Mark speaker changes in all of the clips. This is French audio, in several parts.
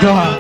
Speaker 1: Gloire.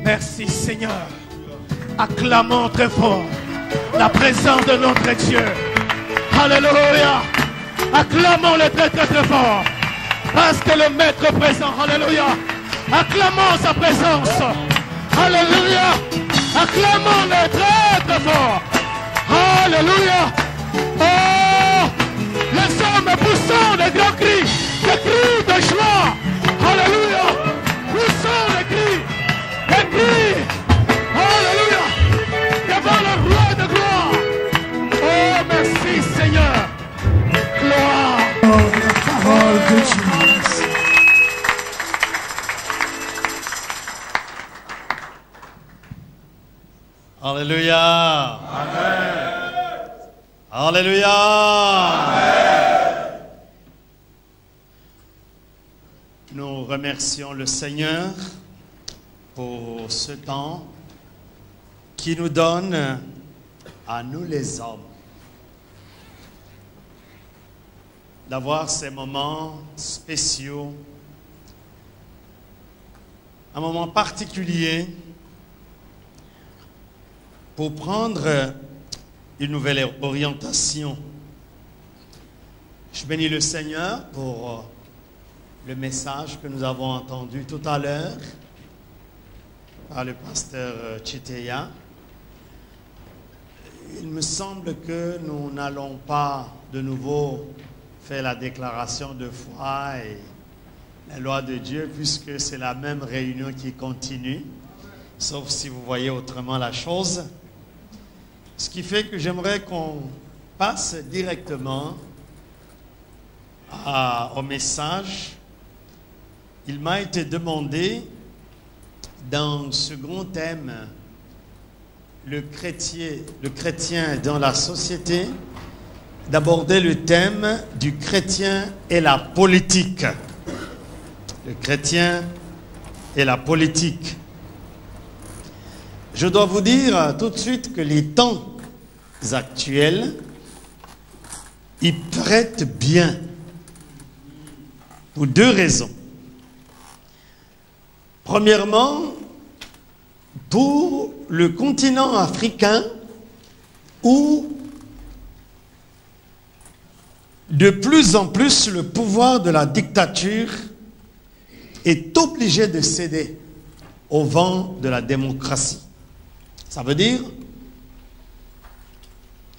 Speaker 2: Merci Seigneur. Acclamons très fort la présence de notre Dieu. Alléluia. Acclamons-le très très très fort. Parce que le Maître est présent. Alléluia. Acclamons sa présence. Alléluia. Acclamons-le très très fort. Alléluia. Oh, les hommes poussant des grands cris, des cris de joie. Alléluia. Poussons les cris. Les cris. Alléluia. Devant le roi de gloire. Oh, merci Seigneur. Gloire.
Speaker 1: Oh, la parole de Jésus.
Speaker 3: Alléluia. Amen. Alléluia. Amen. Nous remercions le Seigneur pour ce temps qui nous donne à nous les hommes d'avoir ces moments spéciaux, un moment particulier pour prendre une nouvelle orientation. Je bénis le Seigneur pour le message que nous avons entendu tout à l'heure par le pasteur Chiteya. Il me semble que nous n'allons pas de nouveau faire la déclaration de foi et la loi de Dieu, puisque c'est la même réunion qui continue, sauf si vous voyez autrement la chose. Ce qui fait que j'aimerais qu'on passe directement au message. Il m'a été demandé, dans ce grand thème, le chrétien dans la société, d'aborder le thème du chrétien et la politique. Le chrétien et la politique. Je dois vous dire tout de suite que les temps actuels, ils prêtent bien pour deux raisons. Premièrement, pour le continent africain où de plus en plus le pouvoir de la dictature est obligé de céder au vent de la démocratie. Ça veut dire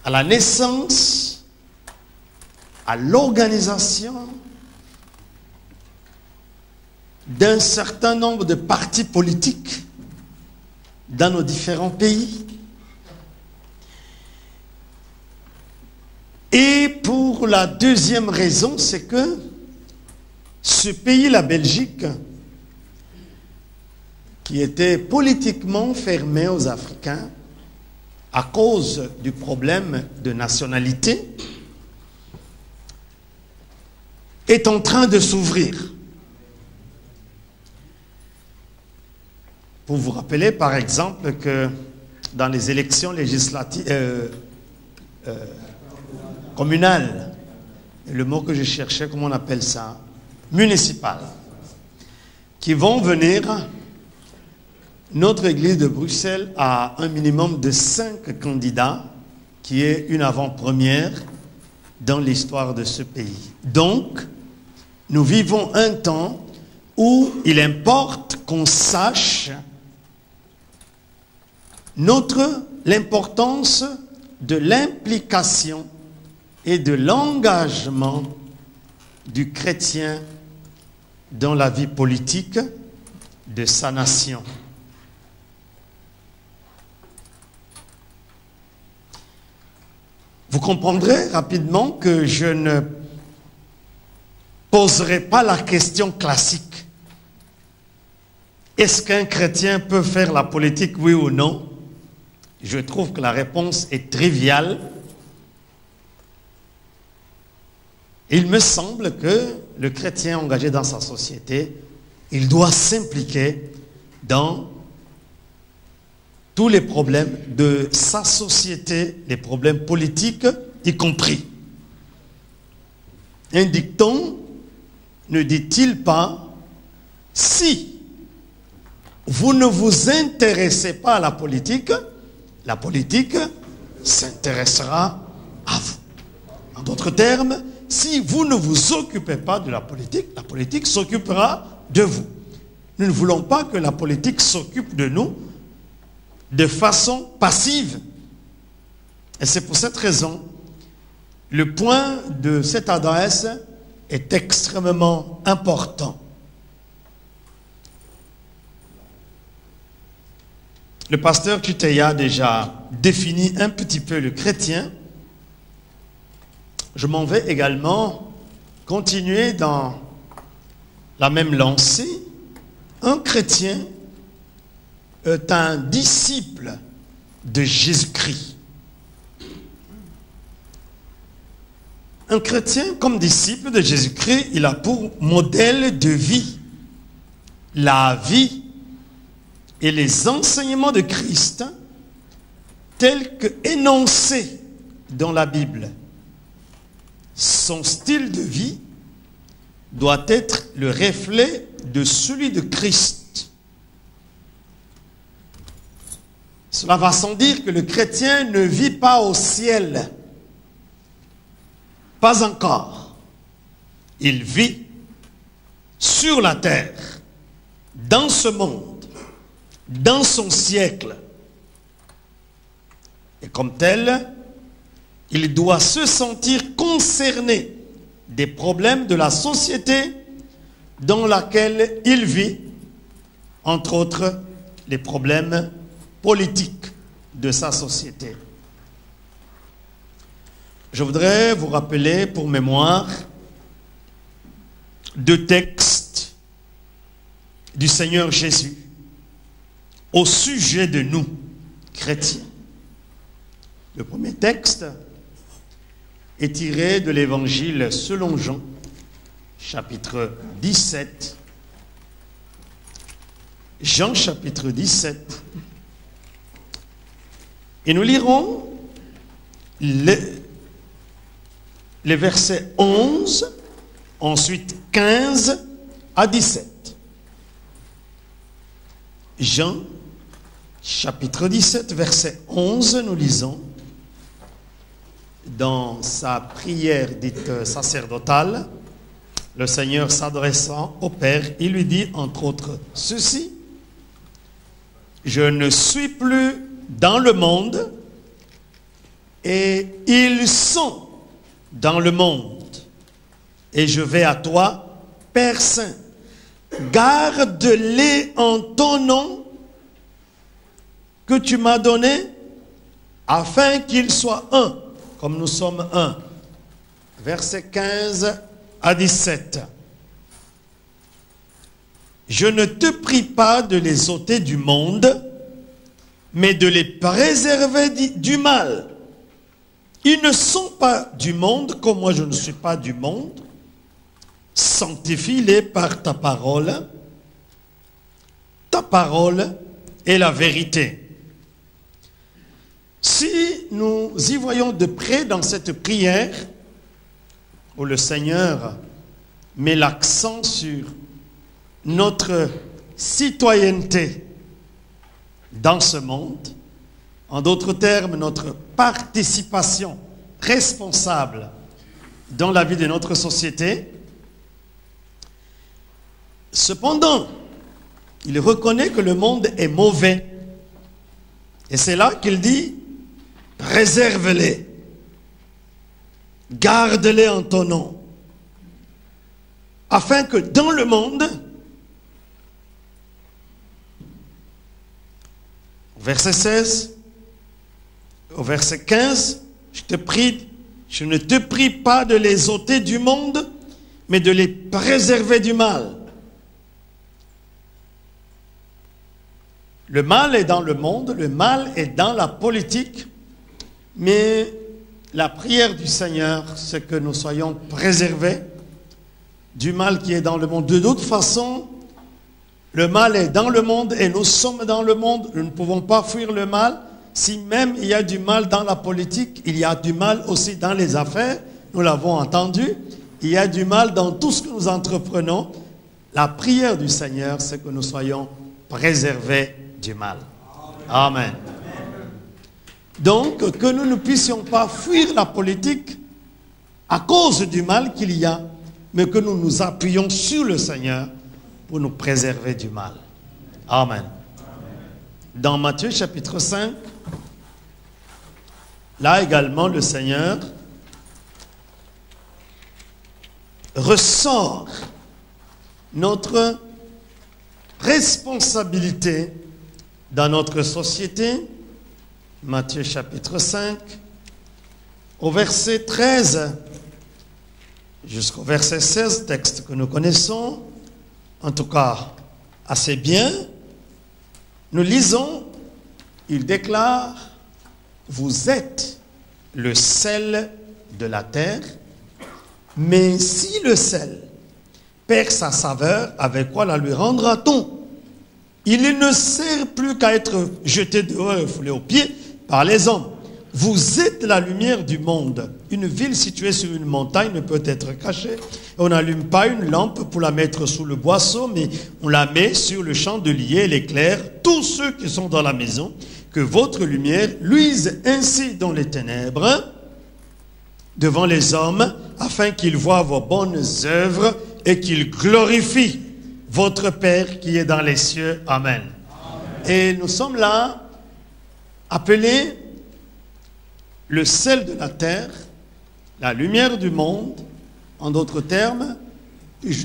Speaker 3: à la naissance, à l'organisation d'un certain nombre de partis politiques dans nos différents pays. Et pour la deuxième raison, c'est que ce pays, la Belgique, qui était politiquement fermé aux Africains à cause du problème de nationalité, est en train de s'ouvrir. Pour vous rappeler, par exemple, que dans les élections législatives communales, le mot que je cherchais, comment on appelle ça, municipales, qui vont venir Notre église de Bruxelles a un minimum de 5 candidats, qui est une avant-première dans l'histoire de ce pays. Donc, nous vivons un temps où il importe qu'on sache l'importance de l'implication et de l'engagement du chrétien dans la vie politique de sa nation. Vous comprendrez rapidement que je ne poserai pas la question classique. Est-ce qu'un chrétien peut faire la politique, oui ou non? Je trouve que la réponse est triviale. Il me semble que le chrétien engagé dans sa société, il doit s'impliquer dans tous les problèmes de sa société, les problèmes politiques y compris. Un dicton ne dit-il pas, si vous ne vous intéressez pas à la politique s'intéressera à vous. En d'autres termes, si vous ne vous occupez pas de la politique s'occupera de vous. Nous ne voulons pas que la politique s'occupe de nous de façon passive. Et c'est pour cette raison, le point de cette adresse est extrêmement important. Le pasteur Tuteya a déjà défini un petit peu le chrétien. Je m'en vais également continuer dans la même lancée. Un chrétien est un disciple de Jésus-Christ. Un chrétien, comme disciple de Jésus-Christ, il a pour modèle de vie la vie et les enseignements de Christ tels que énoncés dans la Bible. Son style de vie doit être le reflet de celui de Christ. Cela va sans dire que le chrétien ne vit pas au ciel. Pas encore. Il vit sur la terre, dans ce monde, dans son siècle. Et comme tel, il doit se sentir concerné des problèmes de la société dans laquelle il vit, entre autres les problèmes politiques de sa société. Je voudrais vous rappeler pour mémoire 2 textes du Seigneur Jésus au sujet de nous, chrétiens. Le premier texte est tiré de l'évangile selon Jean, chapitre 17. Jean, chapitre 17. Et nous lirons les versets 11, ensuite 15 à 17. Jean, chapitre 17, verset 11, nous lisons. Dans sa prière dite sacerdotale, le Seigneur s'adressant au Père, il lui dit entre autres ceci: je ne suis plus dans le monde et ils sont dans le monde et je vais à toi, Père Saint. Garde-les en ton nom que tu m'as donné afin qu'ils soient un comme nous sommes un. Versets 15 à 17. Je ne te prie pas de les ôter du monde, mais de les préserver du mal. Ils ne sont pas du monde, comme moi je ne suis pas du monde. Sanctifie-les par ta parole. Ta parole est la vérité. Si nous y voyons de près dans cette prière, où le Seigneur met l'accent sur notre citoyenneté dans ce monde. En d'autres termes, notre participation responsable dans la vie de notre société. Cependant, il reconnaît que le monde est mauvais. Et c'est là qu'il dit, préserve-les, garde-les en ton nom, afin que dans le monde, verset 16, au verset 15, je ne te prie pas de les ôter du monde, mais de les préserver du mal. Le mal est dans le monde, le mal est dans la politique, mais la prière du Seigneur, c'est que nous soyons préservés du mal qui est dans le monde. De toute façon, le mal est dans le monde et nous sommes dans le monde. Nous ne pouvons pas fuir le mal. Si même il y a du mal dans la politique, il y a du mal aussi dans les affaires. Nous l'avons entendu. Il y a du mal dans tout ce que nous entreprenons. La prière du Seigneur, c'est que nous soyons préservés du mal. Amen. Donc, que nous ne puissions pas fuir la politique à cause du mal qu'il y a, mais que nous nous appuyons sur le Seigneur pour nous préserver du mal. Amen. Dans Matthieu chapitre 5, là également le Seigneur ressort notre responsabilité dans notre société. Matthieu chapitre 5, au verset 13 jusqu'au verset 16, texte que nous connaissons, en tout cas assez bien. Nous lisons, il déclare, « Vous êtes le sel de la terre, mais si le sel perd sa saveur, avec quoi la lui rendra-t-on? Il ne sert plus qu'à être jeté dehors et foulé aux pieds par les hommes. Vous êtes la lumière du monde. Une ville située sur une montagne ne peut être cachée. On n'allume pas une lampe pour la mettre sous le boisseau, mais on la met sur le chandelier, elle éclaire tous ceux qui sont dans la maison. Que votre lumière luise ainsi dans les ténèbres devant les hommes, afin qu'ils voient vos bonnes œuvres et qu'ils glorifient votre Père qui est dans les cieux. Amen. Amen. Et nous sommes là appelés le sel de la terre, la lumière du monde, en d'autres termes,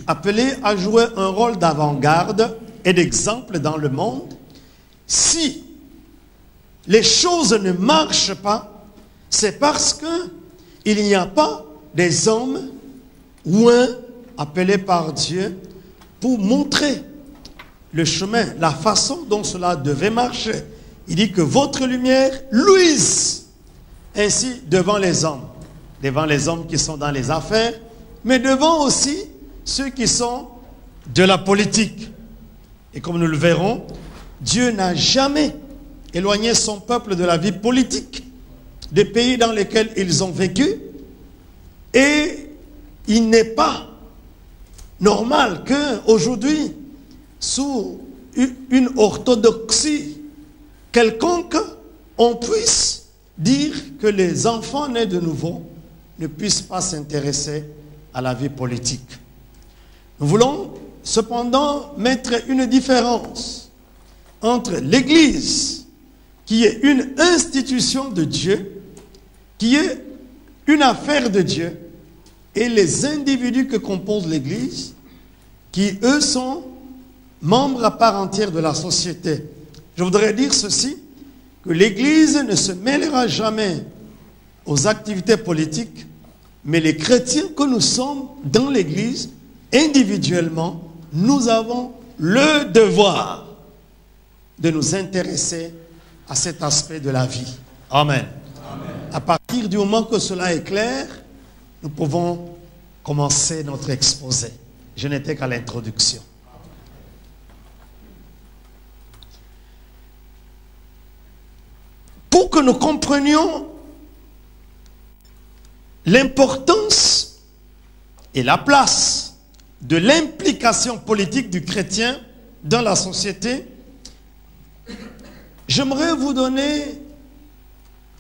Speaker 3: appelés à jouer un rôle d'avant-garde et d'exemple dans le monde. Si les choses ne marchent pas, c'est parce qu'il n'y a pas des hommes ouins appelés par Dieu pour montrer le chemin, la façon dont cela devait marcher. Il dit que votre lumière luise ainsi devant les hommes qui sont dans les affaires, mais devant aussi ceux qui sont de la politique. Et comme nous le verrons, Dieu n'a jamais éloigné son peuple de la vie politique des pays dans lesquels ils ont vécu, et il n'est pas normal qu'aujourd'hui, sous une orthodoxie quelconque, on puisse dire que les enfants nés de nouveau ne puissent pas s'intéresser à la vie politique. Nous voulons cependant mettre une différence entre l'Église, qui est une institution de Dieu, qui est une affaire de Dieu, et les individus que composent l'Église, qui eux sont membres à part entière de la société. Je voudrais dire ceci, que l'Église ne se mêlera jamais aux activités politiques, mais les chrétiens que nous sommes dans l'Église, individuellement, nous avons le devoir de nous intéresser à cet aspect de la vie. Amen. Amen. À partir du moment que cela est clair, nous pouvons commencer notre exposé. Je n'étais qu'à l'introduction. Pour que nous comprenions l'importance et la place de l'implication politique du chrétien dans la société, j'aimerais vous donner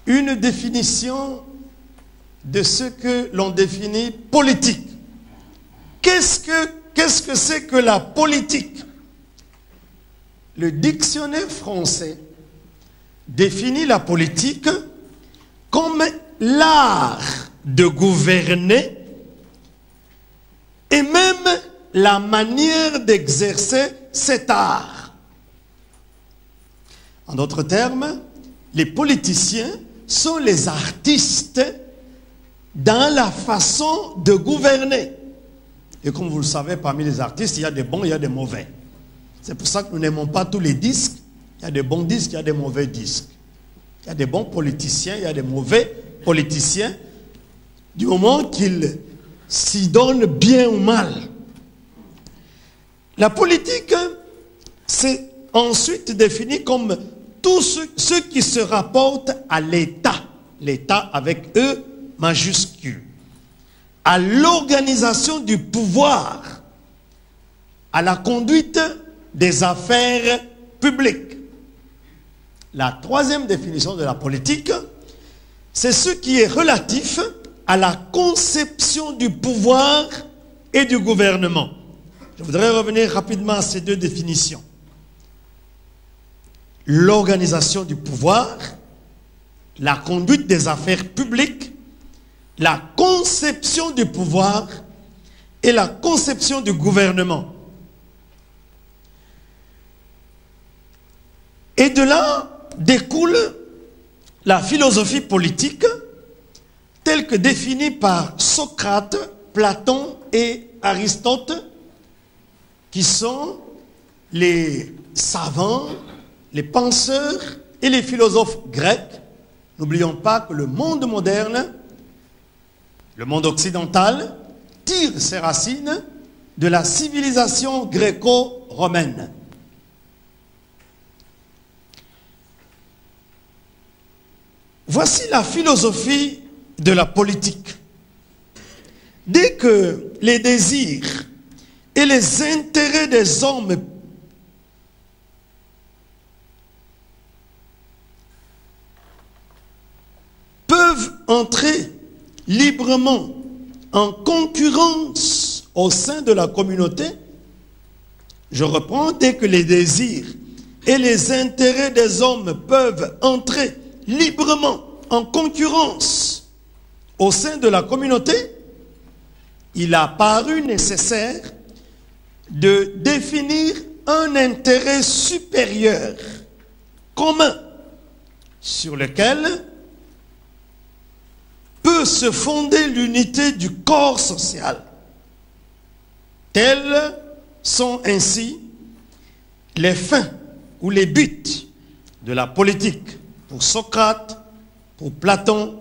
Speaker 3: une définition de ce que l'on définit politique. Qu'est-ce que c'est que la politique? Le dictionnaire français définit la politique comme l'art de gouverner et même la manière d'exercer cet art. En d'autres termes, les politiciens sont les artistes dans la façon de gouverner. Et comme vous le savez, parmi les artistes, il y a des bons, il y a des mauvais. C'est pour ça que nous n'aimons pas tous les disques. Il y a des bons disques, il y a des mauvais disques. Il y a des bons politiciens, il y a des mauvais politiciens, du moment qu'ils s'y donnent bien ou mal. La politique, c'est ensuite défini comme tout ce qui se rapporte à l'État. L'État avec E majuscule. À l'organisation du pouvoir, à la conduite des affaires publiques. La troisième définition de la politique, c'est ce qui est relatif à la conception du pouvoir et du gouvernement. Je voudrais revenir rapidement à ces deux définitions. L'organisation du pouvoir, la conduite des affaires publiques, la conception du pouvoir et la conception du gouvernement. Et de là découle la philosophie politique telle que définie par Socrate, Platon et Aristote, qui sont les savants, les penseurs et les philosophes grecs. N'oublions pas que le monde moderne, le monde occidental, tire ses racines de la civilisation gréco-romaine. Voici la philosophie de la politique. Dès que les désirs et les intérêts des hommes peuvent entrer librement en concurrence au sein de la communauté, je reprends, dès que les désirs et les intérêts des hommes peuvent entrer librement en concurrence au sein de la communauté, il a paru nécessaire de définir un intérêt supérieur, commun, sur lequel peut se fonder l'unité du corps social. Tels sont ainsi les fins ou les buts de la politique pour Socrate, pour Platon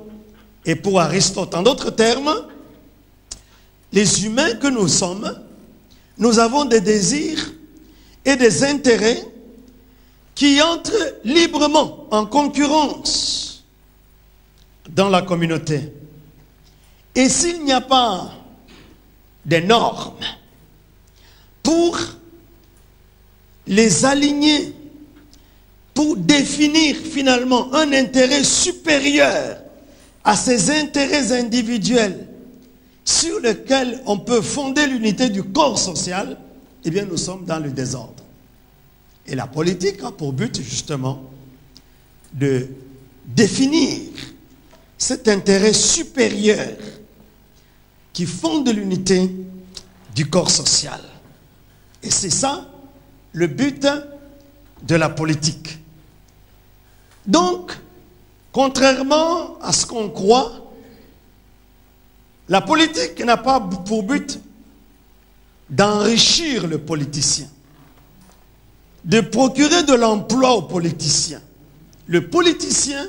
Speaker 3: et pour Aristote. En d'autres termes, les humains que nous sommes, nous avons des désirs et des intérêts qui entrent librement en concurrence dans la communauté. Et s'il n'y a pas des normes pour les aligner, pour définir finalement un intérêt supérieur à ces intérêts individuels sur lesquels on peut fonder l'unité du corps social, eh bien nous sommes dans le désordre. Et la politique a pour but justement de définir cet intérêt supérieur qui fonde l'unité du corps social. Et c'est ça le but de la politique. Donc, contrairement à ce qu'on croit, la politique n'a pas pour but d'enrichir le politicien, de procurer de l'emploi aux politiciens. Le politicien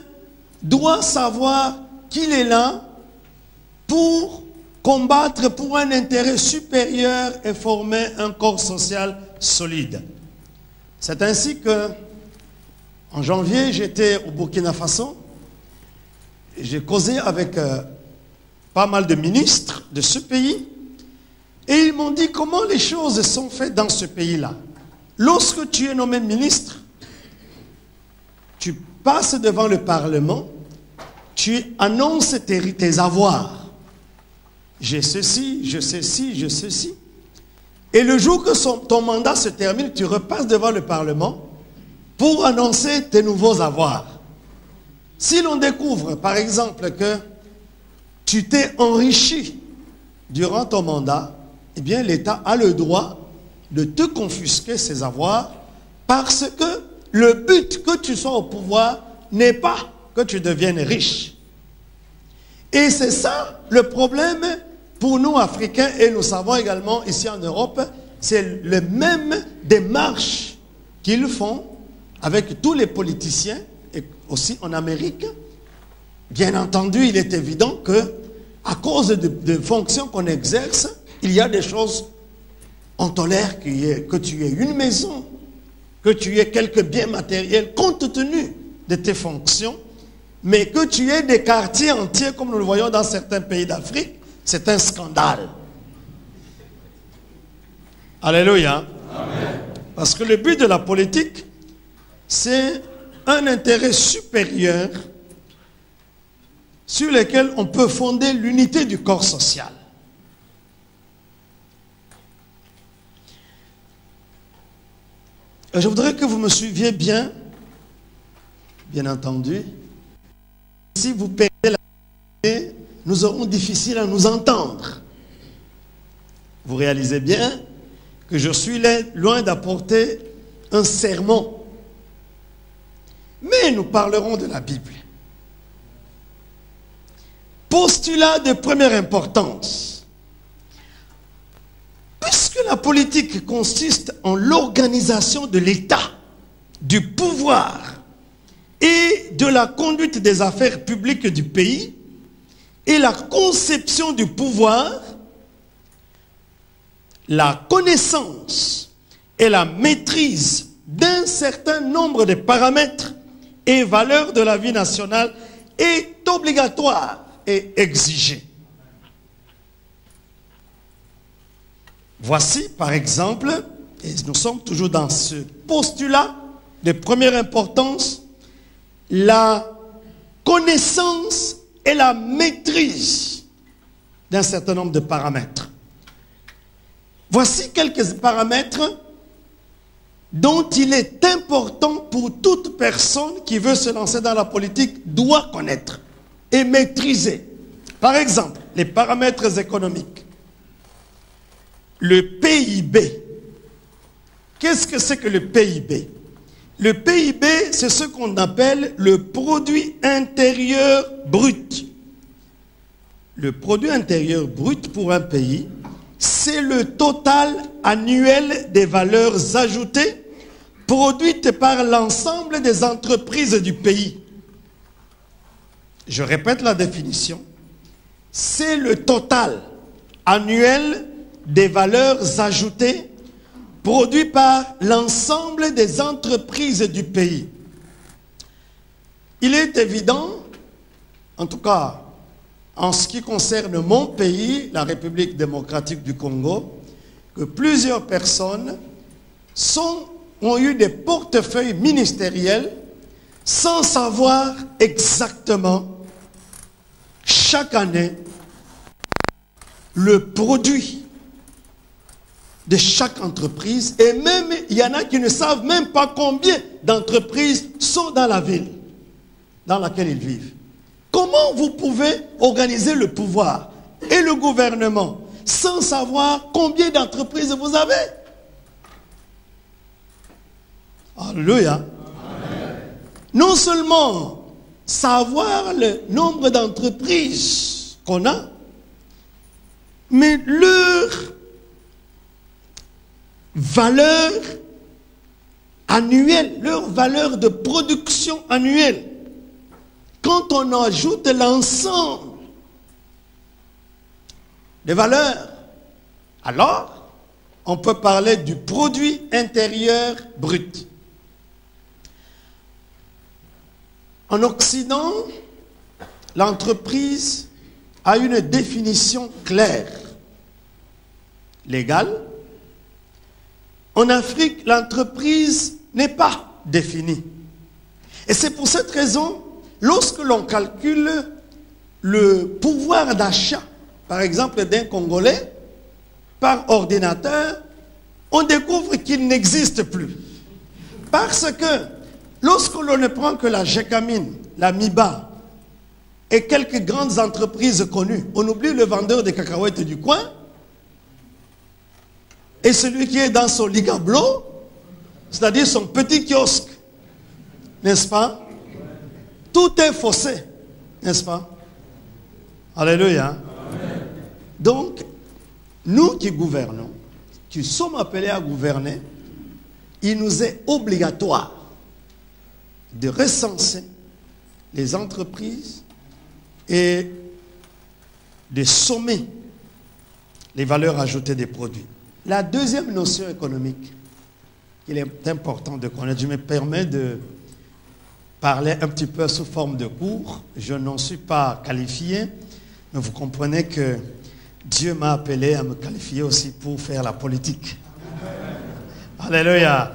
Speaker 3: doit savoir qu'il est là pour combattre pour un intérêt supérieur et former un corps social solide. C'est ainsi que, en janvier, j'étais au Burkina Faso. J'ai causé avec pas mal de ministres de ce pays. Et ils m'ont dit comment les choses sont faites dans ce pays-là. Lorsque tu es nommé ministre, tu passes devant le Parlement, tu annonces tes avoirs. J'ai ceci, je ceci, je ceci. Et le jour que ton mandat se termine, tu repasses devant le Parlement pour annoncer tes nouveaux avoirs. Si l'on découvre, par exemple, que tu t'es enrichi durant ton mandat, eh bien l'État a le droit de te confisquer ces avoirs parce que le but que tu sois au pouvoir n'est pas que tu deviennes riche. Et c'est ça le problème pour nous Africains, et nous savons également ici en Europe, c'est le même démarche qu'ils font avec tous les politiciens, et aussi en Amérique. Bien entendu, il est évident que à cause de fonctions qu'on exerce, il y a des choses, on tolère que tu aies une maison, que tu aies quelques biens matériels compte tenu de tes fonctions, mais que tu aies des quartiers entiers comme nous le voyons dans certains pays d'Afrique, c'est un scandale. Alléluia. Amen. Parce que le but de la politique, c'est un intérêt supérieur sur lequel on peut fonder l'unité du corps social. Et je voudrais que vous me suiviez bien entendu. Si vous perdez la vérité, nous aurons difficile à nous entendre. Vous réalisez bien que je suis loin d'apporter un sermon. Mais nous parlerons de la Bible. Postulat de première importance. Puisque la politique consiste en l'organisation de l'État, du pouvoir et de la conduite des affaires publiques du pays, et la conception du pouvoir, la connaissance et la maîtrise d'un certain nombre de paramètres et valeurs de la vie nationale est obligatoire et exigée. Voici par exemple, et nous sommes toujours dans ce postulat de première importance, la connaissance et la maîtrise d'un certain nombre de paramètres. Voici quelques paramètres dont il est important pour toute personne qui veut se lancer dans la politique doit connaître et maîtriser. Par exemple, les paramètres économiques. Le PIB. Qu'est-ce que c'est que le PIB? Le PIB, c'est ce qu'on appelle le produit intérieur brut. Le produit intérieur brut pour un pays, c'est le total annuel des valeurs ajoutées produites par l'ensemble des entreprises du pays. Je répète la définition. C'est le total annuel des valeurs ajoutées produit par l'ensemble des entreprises du pays. Il est évident, en tout cas en ce qui concerne mon pays, la République démocratique du Congo, que plusieurs personnes ont eu des portefeuilles ministériels sans savoir exactement chaque année le produit de chaque entreprise, et même il y en a qui ne savent même pas combien d'entreprises sont dans la ville dans laquelle ils vivent. Comment vous pouvez organiser le pouvoir et le gouvernement sans savoir combien d'entreprises vous avez? Alléluia. Amen. Non seulement savoir le nombre d'entreprises qu'on a, mais leur valeur annuelle, leur valeur de production annuelle. Quand on ajoute l'ensemble des valeurs, alors on peut parler du produit intérieur brut. En Occident, l'entreprise a une définition claire, légale. En Afrique, l'entreprise n'est pas définie.
Speaker 4: Et c'est pour cette raison, lorsque l'on calcule le pouvoir d'achat, par exemple d'un Congolais, par ordinateur, on découvre qu'il n'existe plus. Parce que lorsque l'on ne prend que la Gécamine, la Miba et quelques grandes entreprises connues, on oublie le vendeur de cacahuètes du coin et celui qui est dans son ligablo, c'est-à-dire son petit kiosque, n'est-ce pas? Tout est faussé, n'est-ce pas? Alléluia. Amen. Donc, nous qui gouvernons, qui sommes appelés à gouverner, il nous est obligatoire de recenser les entreprises et de sommer les valeurs ajoutées des produits. La deuxième notion économique qu'il est important de connaître, je me permets de parler un petit peu sous forme de cours. Je n'en suis pas qualifié, mais vous comprenez que Dieu m'a appelé à me qualifier aussi pour faire la politique. Alléluia.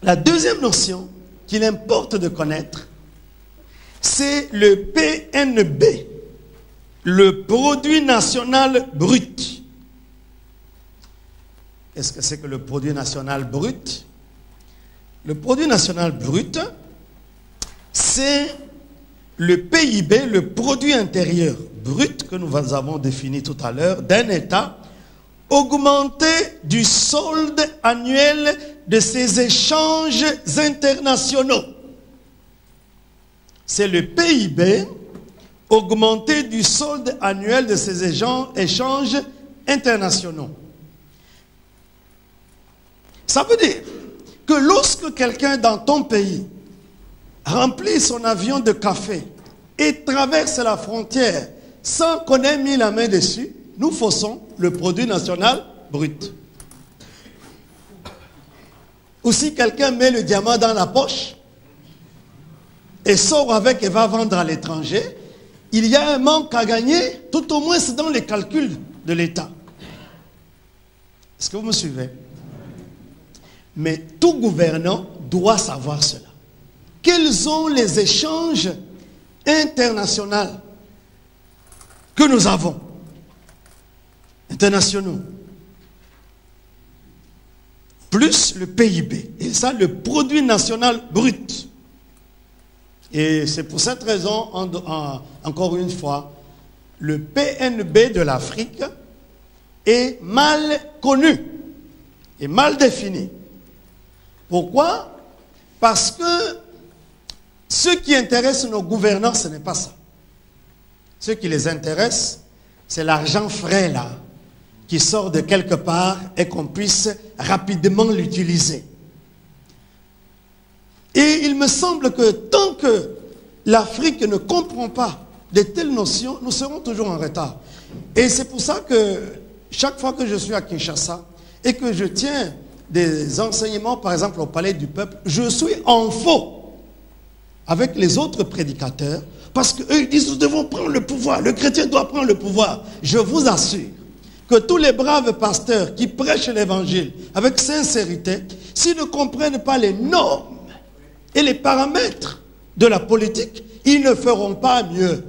Speaker 4: La deuxième notion qu'il importe de connaître, c'est le PNB, le produit national brut. Qu'est-ce que c'est que le produit national brut? Le produit national brut, c'est le PIB, le produit intérieur brut que nous avons défini tout à l'heure, d'un État augmenté du solde annuel de ses échanges internationaux. C'est le PIB augmenté du solde annuel de ses échanges internationaux. Ça veut dire que lorsque quelqu'un dans ton pays remplit son avion de café et traverse la frontière sans qu'on ait mis la main dessus, nous faussons le produit national brut. Ou si quelqu'un met le diamant dans la poche et sort avec et va vendre à l'étranger, il y a un manque à gagner, tout au moins c'est dans les calculs de l'État. Est-ce que vous me suivez? Mais tout gouvernant doit savoir cela. Quels sont les échanges internationaux que nous avons? Internationaux. Plus le PIB. Et ça, le produit national brut. Et c'est pour cette raison, encore une fois, le PNB de l'Afrique est mal connu et mal défini. Pourquoi? Parce que ce qui intéresse nos gouvernants, ce n'est pas ça. Ce qui les intéresse, c'est l'argent frais là, qui sort de quelque part et qu'on puisse rapidement l'utiliser. Et il me semble que tant que l'Afrique ne comprend pas de telles notions, nous serons toujours en retard. Et c'est pour ça que chaque fois que je suis à Kinshasa et que je tiens des enseignements, par exemple au Palais du Peuple, je suis en faux avec les autres prédicateurs parce qu'eux ils disent nous devons prendre le pouvoir, le chrétien doit prendre le pouvoir. Je vous assure que tous les braves pasteurs qui prêchent l'évangile avec sincérité, s'ils ne comprennent pas les normes et les paramètres de la politique, ils ne feront pas mieux.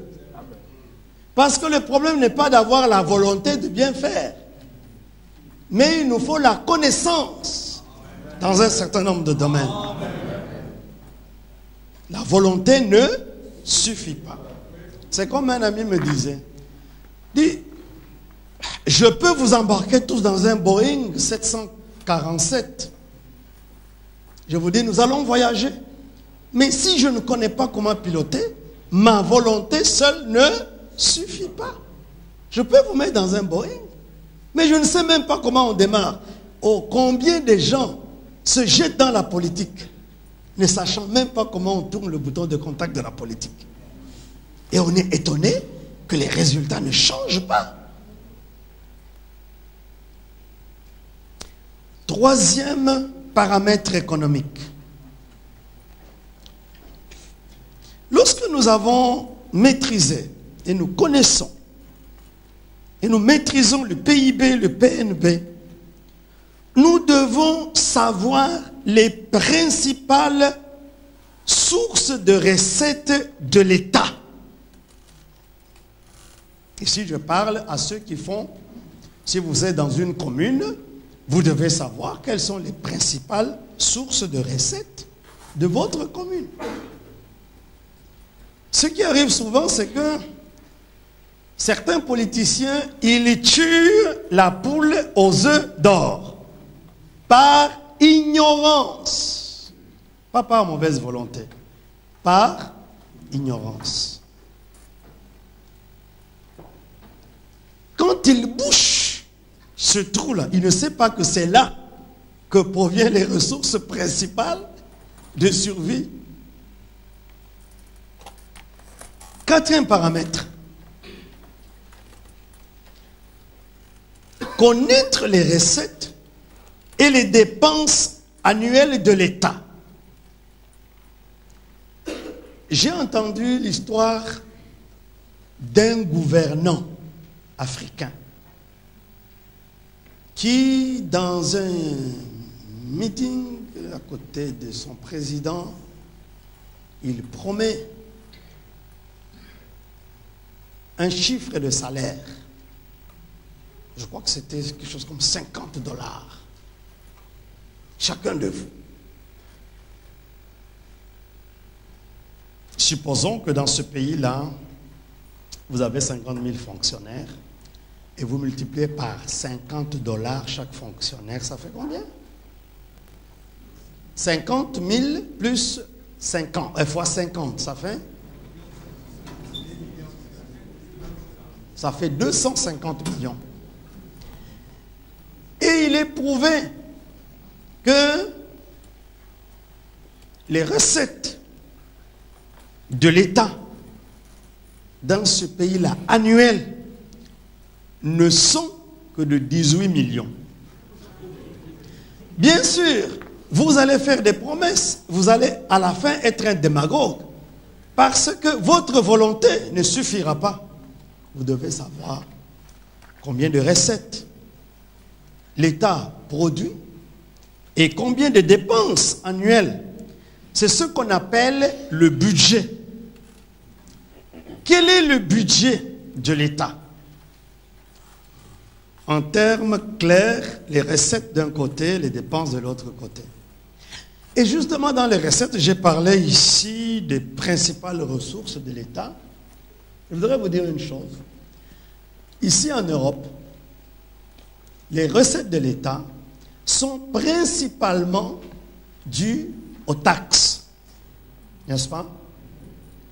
Speaker 4: Parce que le problème n'est pas d'avoir la volonté de bien faire, mais il nous faut la connaissance dans un certain nombre de domaines. La volonté ne suffit pas. C'est comme un ami me disait, dit, je peux vous embarquer tous dans un Boeing 747. Je vous dis, nous allons voyager. Mais si je ne connais pas comment piloter, ma volonté seule ne suffit pas. Je peux vous mettre dans un Boeing, mais je ne sais même pas comment on démarre. Oh, combien de gens se jettent dans la politique, ne sachant même pas comment on tourne le bouton de contact de la politique. Et on est étonné que les résultats ne changent pas. Troisième paramètre économique. Lorsque nous avons maîtrisé et nous connaissons et nous maîtrisons le PIB, le PNB, nous devons savoir les principales sources de recettes de l'État. Ici, je parle à ceux qui font, si vous êtes dans une commune, vous devez savoir quelles sont les principales sources de recettes de votre commune. Ce qui arrive souvent, c'est que certains politiciens, ils tuent la poule aux œufs d'or par ignorance, pas par mauvaise volonté, par ignorance. Quand il bouche ce trou-là, il ne sait pas que c'est là que proviennent les ressources principales de survie. Quatrième paramètre. Connaître les recettes et les dépenses annuelles de l'État. J'ai entendu l'histoire d'un gouvernant africain qui, dans un meeting à côté de son président, il promet un chiffre de salaire. Je crois que c'était quelque chose comme $50. Chacun de vous. Supposons que dans ce pays-là, vous avez 50 000 fonctionnaires et vous multipliez par $50 chaque fonctionnaire, ça fait combien? 50 000 plus 50, fois 50, ça fait? Ça fait 250 millions. Et il est prouvé que les recettes de l'État dans ce pays-là, annuelles, ne sont que de 18 millions. Bien sûr, vous allez faire des promesses, vous allez à la fin être un démagogue, parce que votre volonté ne suffira pas. Vous devez savoir combien de recettes l'État produit et combien de dépenses annuelles. C'est ce qu'on appelle le budget. Quel est le budget de l'État? En termes clairs, les recettes d'un côté, les dépenses de l'autre côté. Et justement, dans les recettes, j'ai parlé ici des principales ressources de l'État. Je voudrais vous dire une chose. Ici en Europe, les recettes de l'État sont principalement dues aux taxes. N'est-ce pas?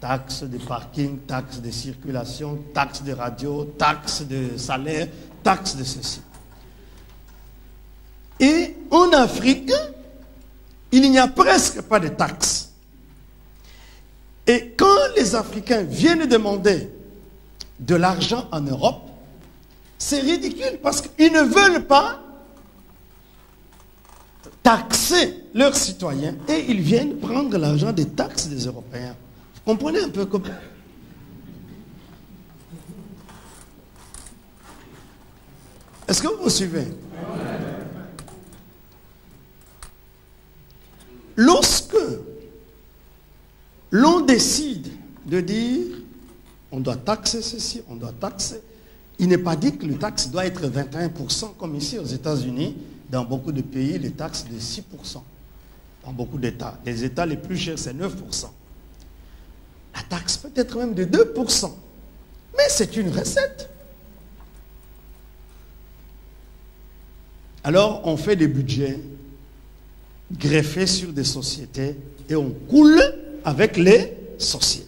Speaker 4: Taxes de parking, taxes de circulation, taxes de radio, taxes de salaire, taxes de ceci. Et en Afrique, il n'y a presque pas de taxes. Et quand les Africains viennent demander de l'argent en Europe, c'est ridicule parce qu'ils ne veulent pas taxer leurs citoyens et ils viennent prendre l'argent des taxes des Européens. Vous comprenez un peu comment? Est-ce que vous me suivez? Lorsque l'on décide de dire on doit taxer ceci, on doit taxer, il n'est pas dit que le taxe doit être 21% comme ici aux États-Unis. Dans beaucoup de pays, les taxes de 6%. Dans beaucoup d'États. Les États les plus chers, c'est 9%. La taxe peut être même de 2%. Mais c'est une recette. Alors, on fait des budgets greffés sur des sociétés et on coule avec les sociétés.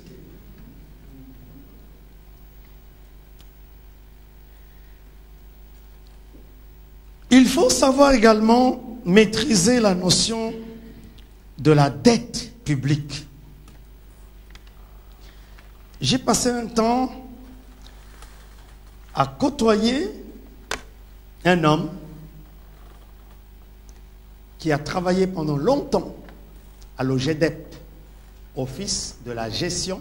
Speaker 4: Il faut savoir également maîtriser la notion de la dette publique. J'ai passé un temps à côtoyer un homme qui a travaillé pendant longtemps à l'OGEDEP, Office de la gestion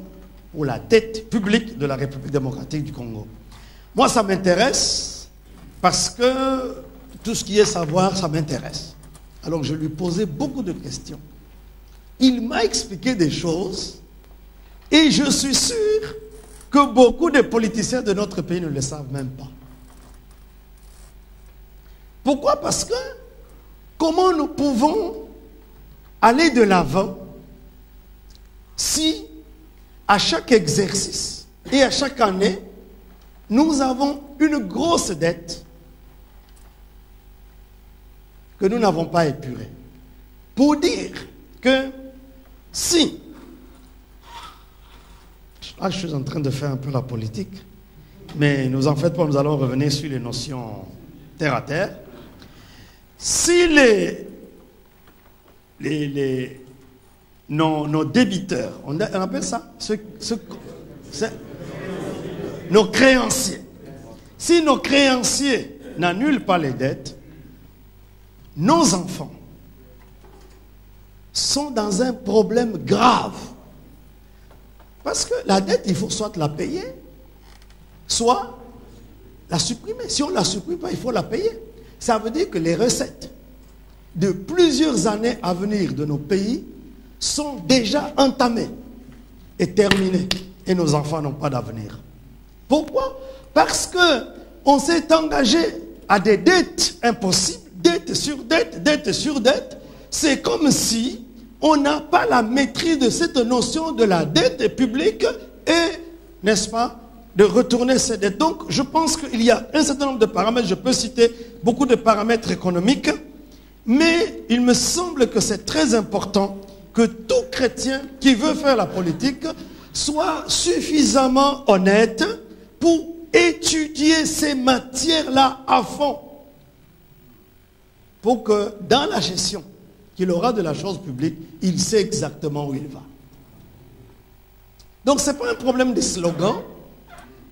Speaker 4: pour la dette publique de la République démocratique du Congo. Moi, ça m'intéresse parce que tout ce qui est savoir, ça m'intéresse. Alors je lui posais beaucoup de questions. Il m'a expliqué des choses et je suis sûr que beaucoup de politiciens de notre pays ne le savent même pas. Pourquoi? Parce que comment nous pouvons aller de l'avant si à chaque exercice et à chaque année, nous avons une grosse dette que nous n'avons pas épurée. Pour dire que si, là je suis en train de faire un peu la politique, mais nous en faites pas, nous allons revenir sur les notions terre à terre. Si nos débiteurs, on appelle ça, nos créanciers, si nos créanciers n'annulent pas les dettes, nos enfants sont dans un problème grave. Parce que la dette, il faut soit la payer, soit la supprimer. Si on ne la supprime pas, il faut la payer. Ça veut dire que les recettes de plusieurs années à venir de nos pays sont déjà entamées et terminées. Et nos enfants n'ont pas d'avenir. Pourquoi? Parce qu'on s'est engagé à des dettes impossibles, dette sur dette, dette sur dette. C'est comme si on n'a pas la maîtrise de cette notion de la dette publique et, n'est-ce pas, de retourner ces dettes. Donc, je pense qu'il y a un certain nombre de paramètres, je peux citer beaucoup de paramètres économiques, mais il me semble que c'est très important que tout chrétien qui veut faire la politique soit suffisamment honnête pour étudier ces matières-là à fond. Pour que dans la gestion qu'il aura de la chose publique, il sait exactement où il va. Donc ce n'est pas un problème de slogan,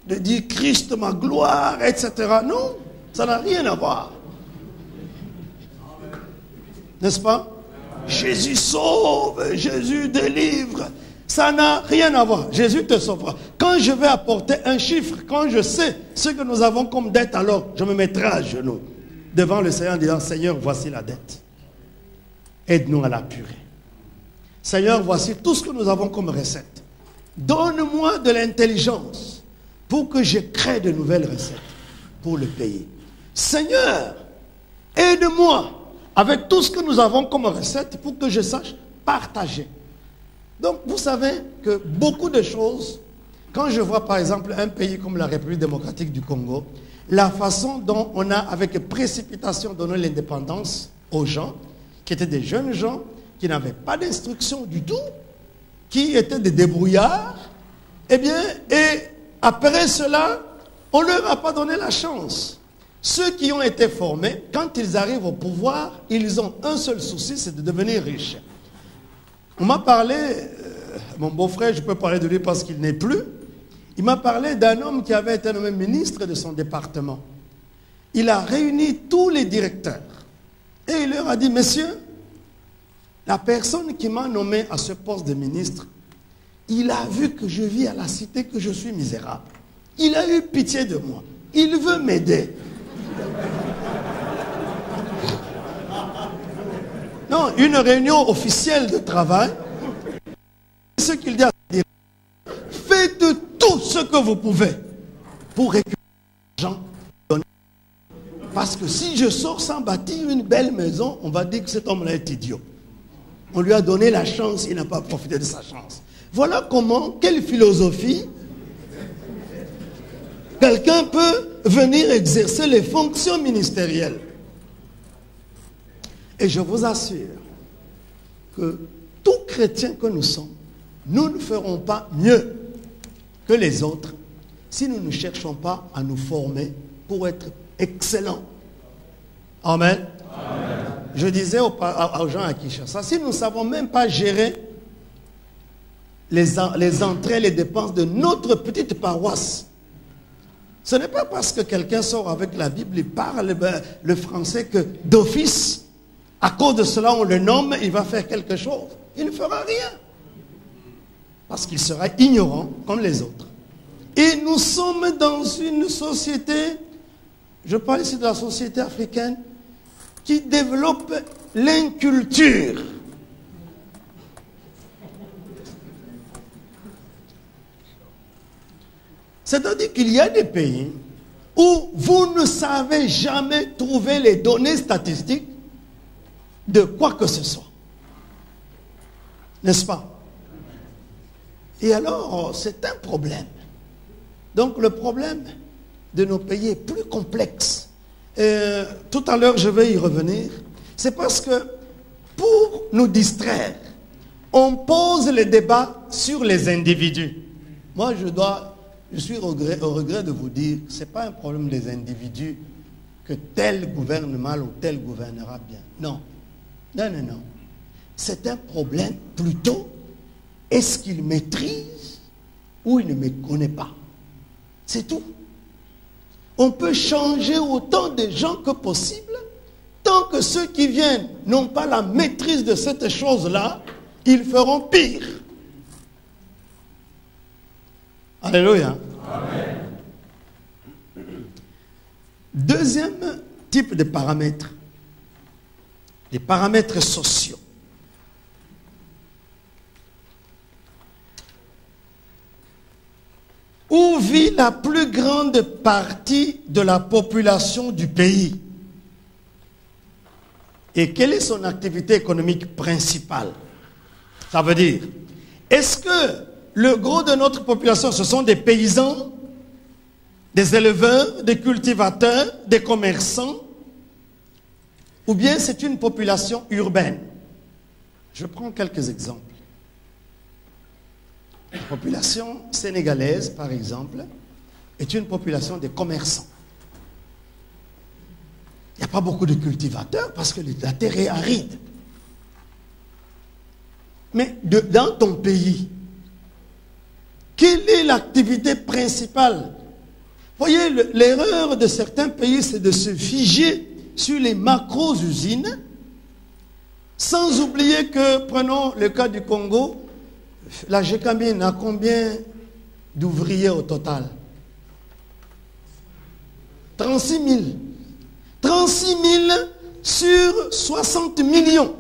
Speaker 4: de dire Christ ma gloire, etc. Non, ça n'a rien à voir. N'est-ce pas? Jésus sauve, Jésus délivre. Ça n'a rien à voir. Jésus te sauvera. Quand je vais apporter un chiffre, quand je sais ce que nous avons comme dette, alors je me mettrai à genoux devant le Seigneur en disant, Seigneur, voici la dette. Aide-nous à l'apurer. Seigneur, voici tout ce que nous avons comme recette. Donne-moi de l'intelligence pour que je crée de nouvelles recettes pour le pays. Seigneur, aide-moi avec tout ce que nous avons comme recette pour que je sache partager. Donc, vous savez que beaucoup de choses, quand je vois par exemple un pays comme la République démocratique du Congo, la façon dont on a avec précipitation donné l'indépendance aux gens, qui étaient des jeunes gens, qui n'avaient pas d'instruction du tout, qui étaient des débrouillards, eh bien, et après cela, on ne leur a pas donné la chance. Ceux qui ont été formés, quand ils arrivent au pouvoir, ils ont un seul souci, c'est de devenir riches. On m'a parlé, mon beau-frère, je peux parler de lui parce qu'il n'est plus, il m'a parlé d'un homme qui avait été nommé ministre de son département. Il a réuni tous les directeurs et il leur a dit, messieurs, la personne qui m'a nommé à ce poste de ministre, il a vu que je vis à la cité, que je suis misérable. Il a eu pitié de moi. Il veut m'aider. Non, une réunion officielle de travail. Ce qu'il dit à ses directeurs, faites tout ce que vous pouvez pour récupérer l'argent. Parce que si je sors sans bâtir une belle maison, on va dire que cet homme-là est idiot. On lui a donné la chance, il n'a pas profité de sa chance. Voilà comment, quelle philosophie, quelqu'un peut venir exercer les fonctions ministérielles. Et je vous assure que tout chrétien que nous sommes, nous ne ferons pas mieux que les autres si nous ne cherchons pas à nous former pour être excellents. Amen. Amen. Je disais aux gens à Kinshasa, si nous ne savons même pas gérer les entrées et les dépenses de notre petite paroisse, ce n'est pas parce que quelqu'un sort avec la Bible et parle le français que d'office, à cause de cela on le nomme, il va faire quelque chose. Il ne fera rien. Parce qu'il sera ignorant comme les autres. Et nous sommes dans une société, je parle ici de la société africaine, qui développe l'inculture. C'est-à-dire qu'il y a des pays où vous ne savez jamais trouver les données statistiques de quoi que ce soit. N'est-ce pas? Et alors, c'est un problème. Donc, le problème de nos pays est plus complexe. Tout à l'heure, je vais y revenir. C'est parce que, pour nous distraire, on pose le débat sur les individus. Moi, je suis au regret de vous dire, ce n'est pas un problème des individus que tel gouverne mal ou tel gouvernera bien. Non. Non, non, non. C'est un problème plutôt, est-ce qu'il maîtrise ou il ne me connaît pas? C'est tout. On peut changer autant de gens que possible, tant que ceux qui viennent n'ont pas la maîtrise de cette chose-là, ils feront pire. Alléluia. Amen. Deuxième type de paramètres, les paramètres sociaux. Où vit la plus grande partie de la population du pays? Et quelle est son activité économique principale? Ça veut dire, est-ce que le gros de notre population, ce sont des paysans, des éleveurs, des cultivateurs, des commerçants, ou bien c'est une population urbaine? Je prends quelques exemples. La population sénégalaise, par exemple, est une population de commerçants. Il n'y a pas beaucoup de cultivateurs parce que la terre est aride. Mais dans ton pays, quelle est l'activité principale? Voyez, l'erreur de certains pays, c'est de se figer sur les macro-usines, sans oublier que, prenons le cas du Congo, la Gécamine a combien d'ouvriers au total? 36 000. 36 000 sur 60 millions.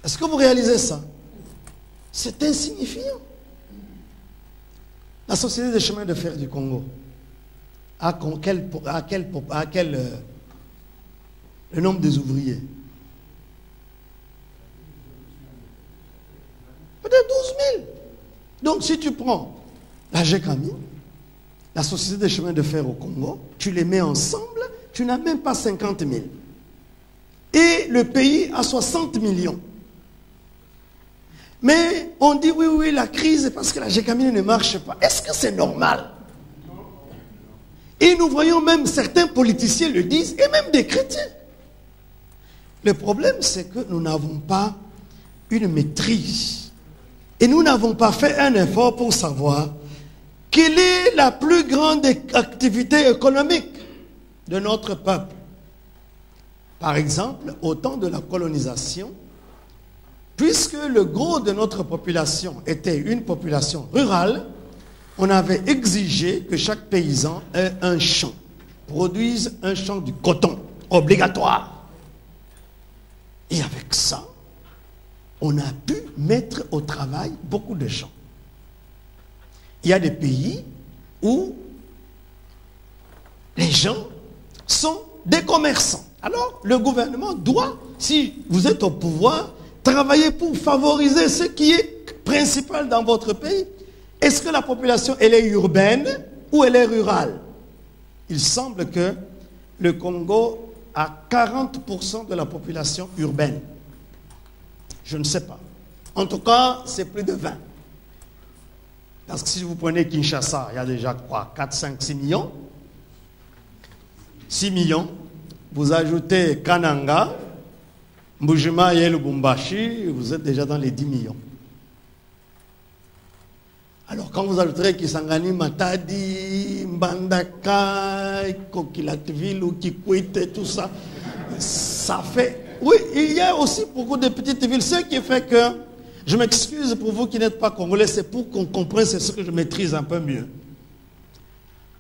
Speaker 4: Est-ce que vous réalisez ça? C'est insignifiant. La Société des chemins de fer du Congo le nombre des ouvriers? Peut-être 12 000. Donc si tu prends la GECAMI, la Société des chemins de fer au Congo, tu les mets ensemble, tu n'as même pas 50 000. Et le pays a 60 millions. Mais on dit oui, oui, la crise est parce que la GECAMI ne marche pas. Est-ce que c'est normal? Et nous voyons même certains politiciens le disent, et même des chrétiens. Le problème, c'est que nous n'avons pas une maîtrise. Et nous n'avons pas fait un effort pour savoir quelle est la plus grande activité économique de notre peuple. Par exemple, au temps de la colonisation, puisque le gros de notre population était une population rurale, on avait exigé que chaque paysan ait un champ, produise un champ du coton, obligatoire. Et avec ça, on a pu mettre au travail beaucoup de gens. Il y a des pays où les gens sont des commerçants. Alors, le gouvernement doit, si vous êtes au pouvoir, travailler pour favoriser ce qui est principal dans votre pays. Est-ce que la population, elle est urbaine ou elle est rurale? Il semble que le Congo a 40% de la population urbaine. Je ne sais pas. En tout cas, c'est plus de 20. Parce que si vous prenez Kinshasa, il y a déjà quoi? 4, 5, 6 millions. 6 millions. Vous ajoutez Kananga, Mbujima et Lubumbashi, vous êtes déjà dans les 10 millions. Alors quand vous ajouterez Kisangani, Matadi, Mbandaka, Kokilatville ou Kikwit, tout ça, ça fait... Oui, il y a aussi beaucoup de petites villes. Ce qui fait que, je m'excuse pour vous qui n'êtes pas congolais, c'est pour qu'on comprenne, c'est ce que je maîtrise un peu mieux.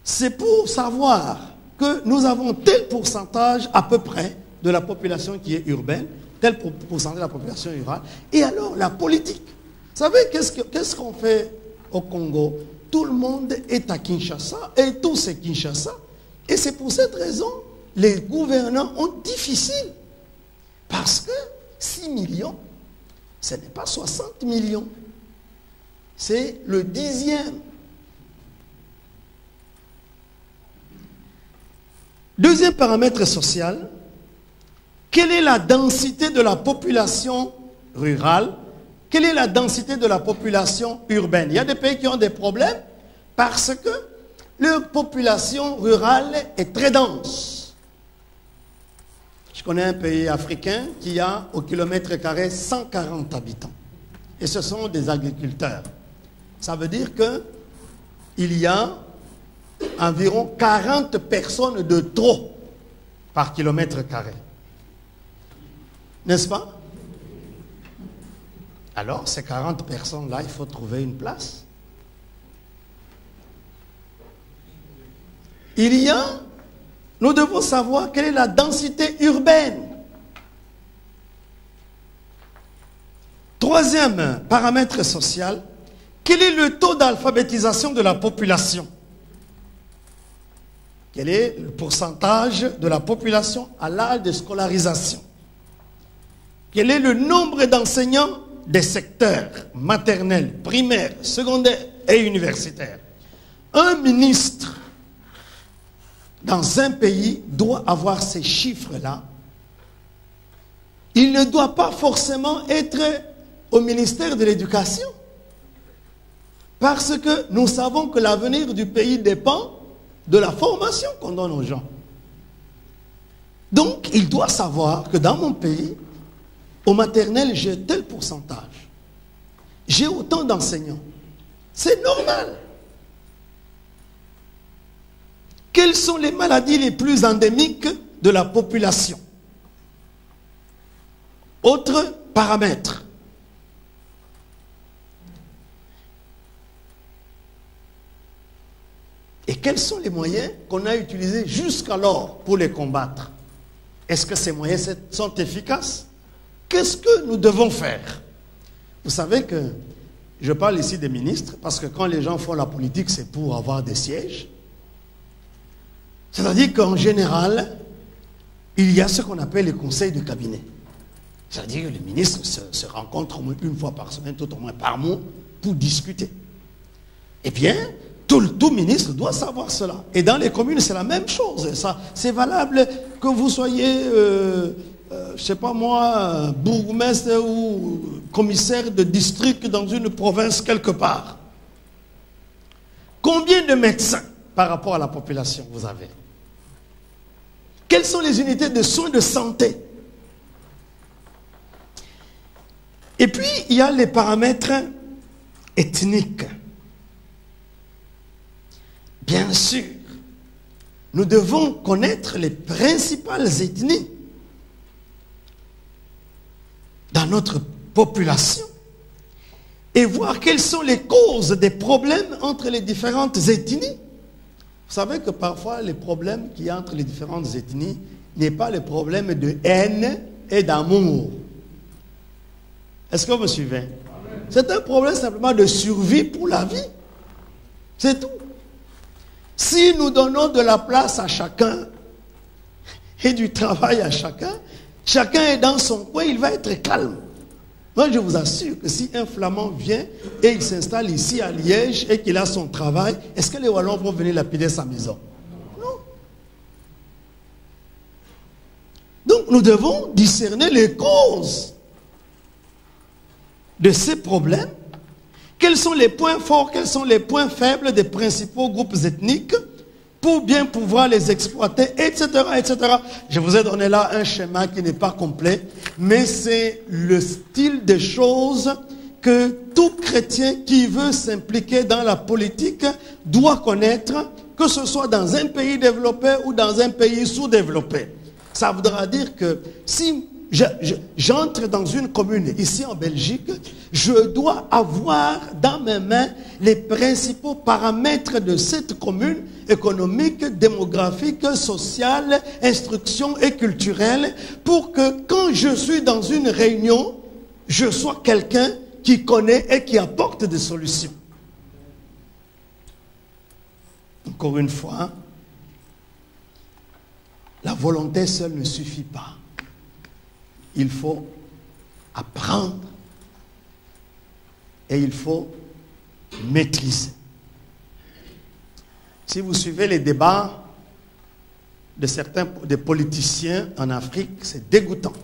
Speaker 4: C'est pour savoir que nous avons tel pourcentage à peu près de la population qui est urbaine, tel pourcentage de la population rurale. Et alors, la politique. Vous savez, qu'est-ce qu'on fait au Congo? Tout le monde est à Kinshasa, et tout c'est Kinshasa. Et c'est pour cette raison, les gouvernants ont difficile. Parce que 6 millions, ce n'est pas 60 millions. C'est le 10e. Deuxième paramètre social, quelle est la densité de la population rurale? Quelle est la densité de la population urbaine? Il y a des pays qui ont des problèmes parce que leur population rurale est très dense. Je connais un pays africain qui a au kilomètre carré 140 habitants. Et ce sont des agriculteurs. Ça veut dire qu'il y a environ 40 personnes de trop par kilomètre carré. N'est-ce pas? Alors, ces 40 personnes-là, il faut trouver une place. Nous devons savoir quelle est la densité urbaine. Troisième paramètre social, quel est le taux d'alphabétisation de la population? Quel est le pourcentage de la population à l'âge de scolarisation? Quel est le nombre d'enseignants des secteurs maternels, primaires, secondaires et universitaires? Un ministre dans un pays doit avoir ces chiffres-là. Il ne doit pas forcément être au ministère de l'Éducation. Parce que nous savons que l'avenir du pays dépend de la formation qu'on donne aux gens. Donc, il doit savoir que dans mon pays, au maternel, j'ai tel pourcentage. J'ai autant d'enseignants. C'est normal. Quelles sont les maladies les plus endémiques de la population? Autre paramètre. Et quels sont les moyens qu'on a utilisés jusqu'alors pour les combattre? Est-ce que ces moyens sont efficaces? Qu'est-ce que nous devons faire? Vous savez que je parle ici des ministres parce que quand les gens font la politique, c'est pour avoir des sièges. C'est-à-dire qu'en général, il y a ce qu'on appelle les conseils de cabinet. C'est-à-dire que les ministres se rencontrent au moins une fois par semaine, tout au moins par mois, pour discuter. Eh bien, tout ministre doit savoir cela. Et dans les communes, c'est la même chose. Ça, c'est valable que vous soyez, je ne sais pas moi, bourgmestre ou commissaire de district dans une province quelque part. Combien de médecins par rapport à la population vous avez? Quelles sont les unités de soins de santé? Et puis, il y a les paramètres ethniques. Bien sûr, nous devons connaître les principales ethnies dans notre population et voir quelles sont les causes des problèmes entre les différentes ethnies. Vous savez que parfois, les problèmes qu'il y a entre les différentes ethnies n'est pas le problème de haine et d'amour. Est-ce que vous me suivez? C'est un problème simplement de survie pour la vie. C'est tout. Si nous donnons de la place à chacun et du travail à chacun, chacun est dans son coin, il va être calme. Moi, je vous assure que si un Flamand vient et il s'installe ici à Liège et qu'il a son travail, est-ce que les Wallons vont venir lapider sa maison? Non. Donc, nous devons discerner les causes de ces problèmes. Quels sont les points forts, quels sont les points faibles des principaux groupes ethniques pour bien pouvoir les exploiter, etc., etc. Je vous ai donné là un schéma qui n'est pas complet, mais c'est le style des choses que tout chrétien qui veut s'impliquer dans la politique doit connaître, que ce soit dans un pays développé ou dans un pays sous-développé. Ça voudra dire que si j'entre dans une commune ici en Belgique, je dois avoir dans mes mains les principaux paramètres de cette commune, économique, démographique, sociale, instruction et culturelle, pour que quand je suis dans une réunion, je sois quelqu'un qui connaît et qui apporte des solutions. Encore une fois, la volonté seule ne suffit pas. Il faut apprendre et il faut maîtriser. Si vous suivez les débats de certains des politiciens en Afrique, c'est dégoûtant.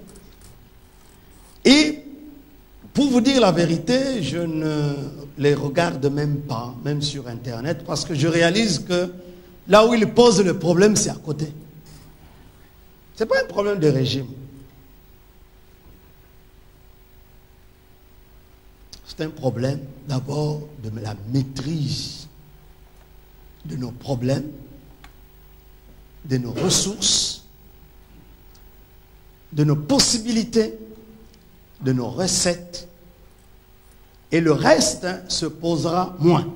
Speaker 4: Et pour vous dire la vérité, je ne les regarde même pas, même sur Internet, parce que je réalise que là où ils posent le problème, c'est à côté. Ce n'est pas un problème de régime. C'est un problème d'abord de la maîtrise de nos problèmes, de nos ressources, de nos possibilités, de nos recettes. Et le reste se posera moins.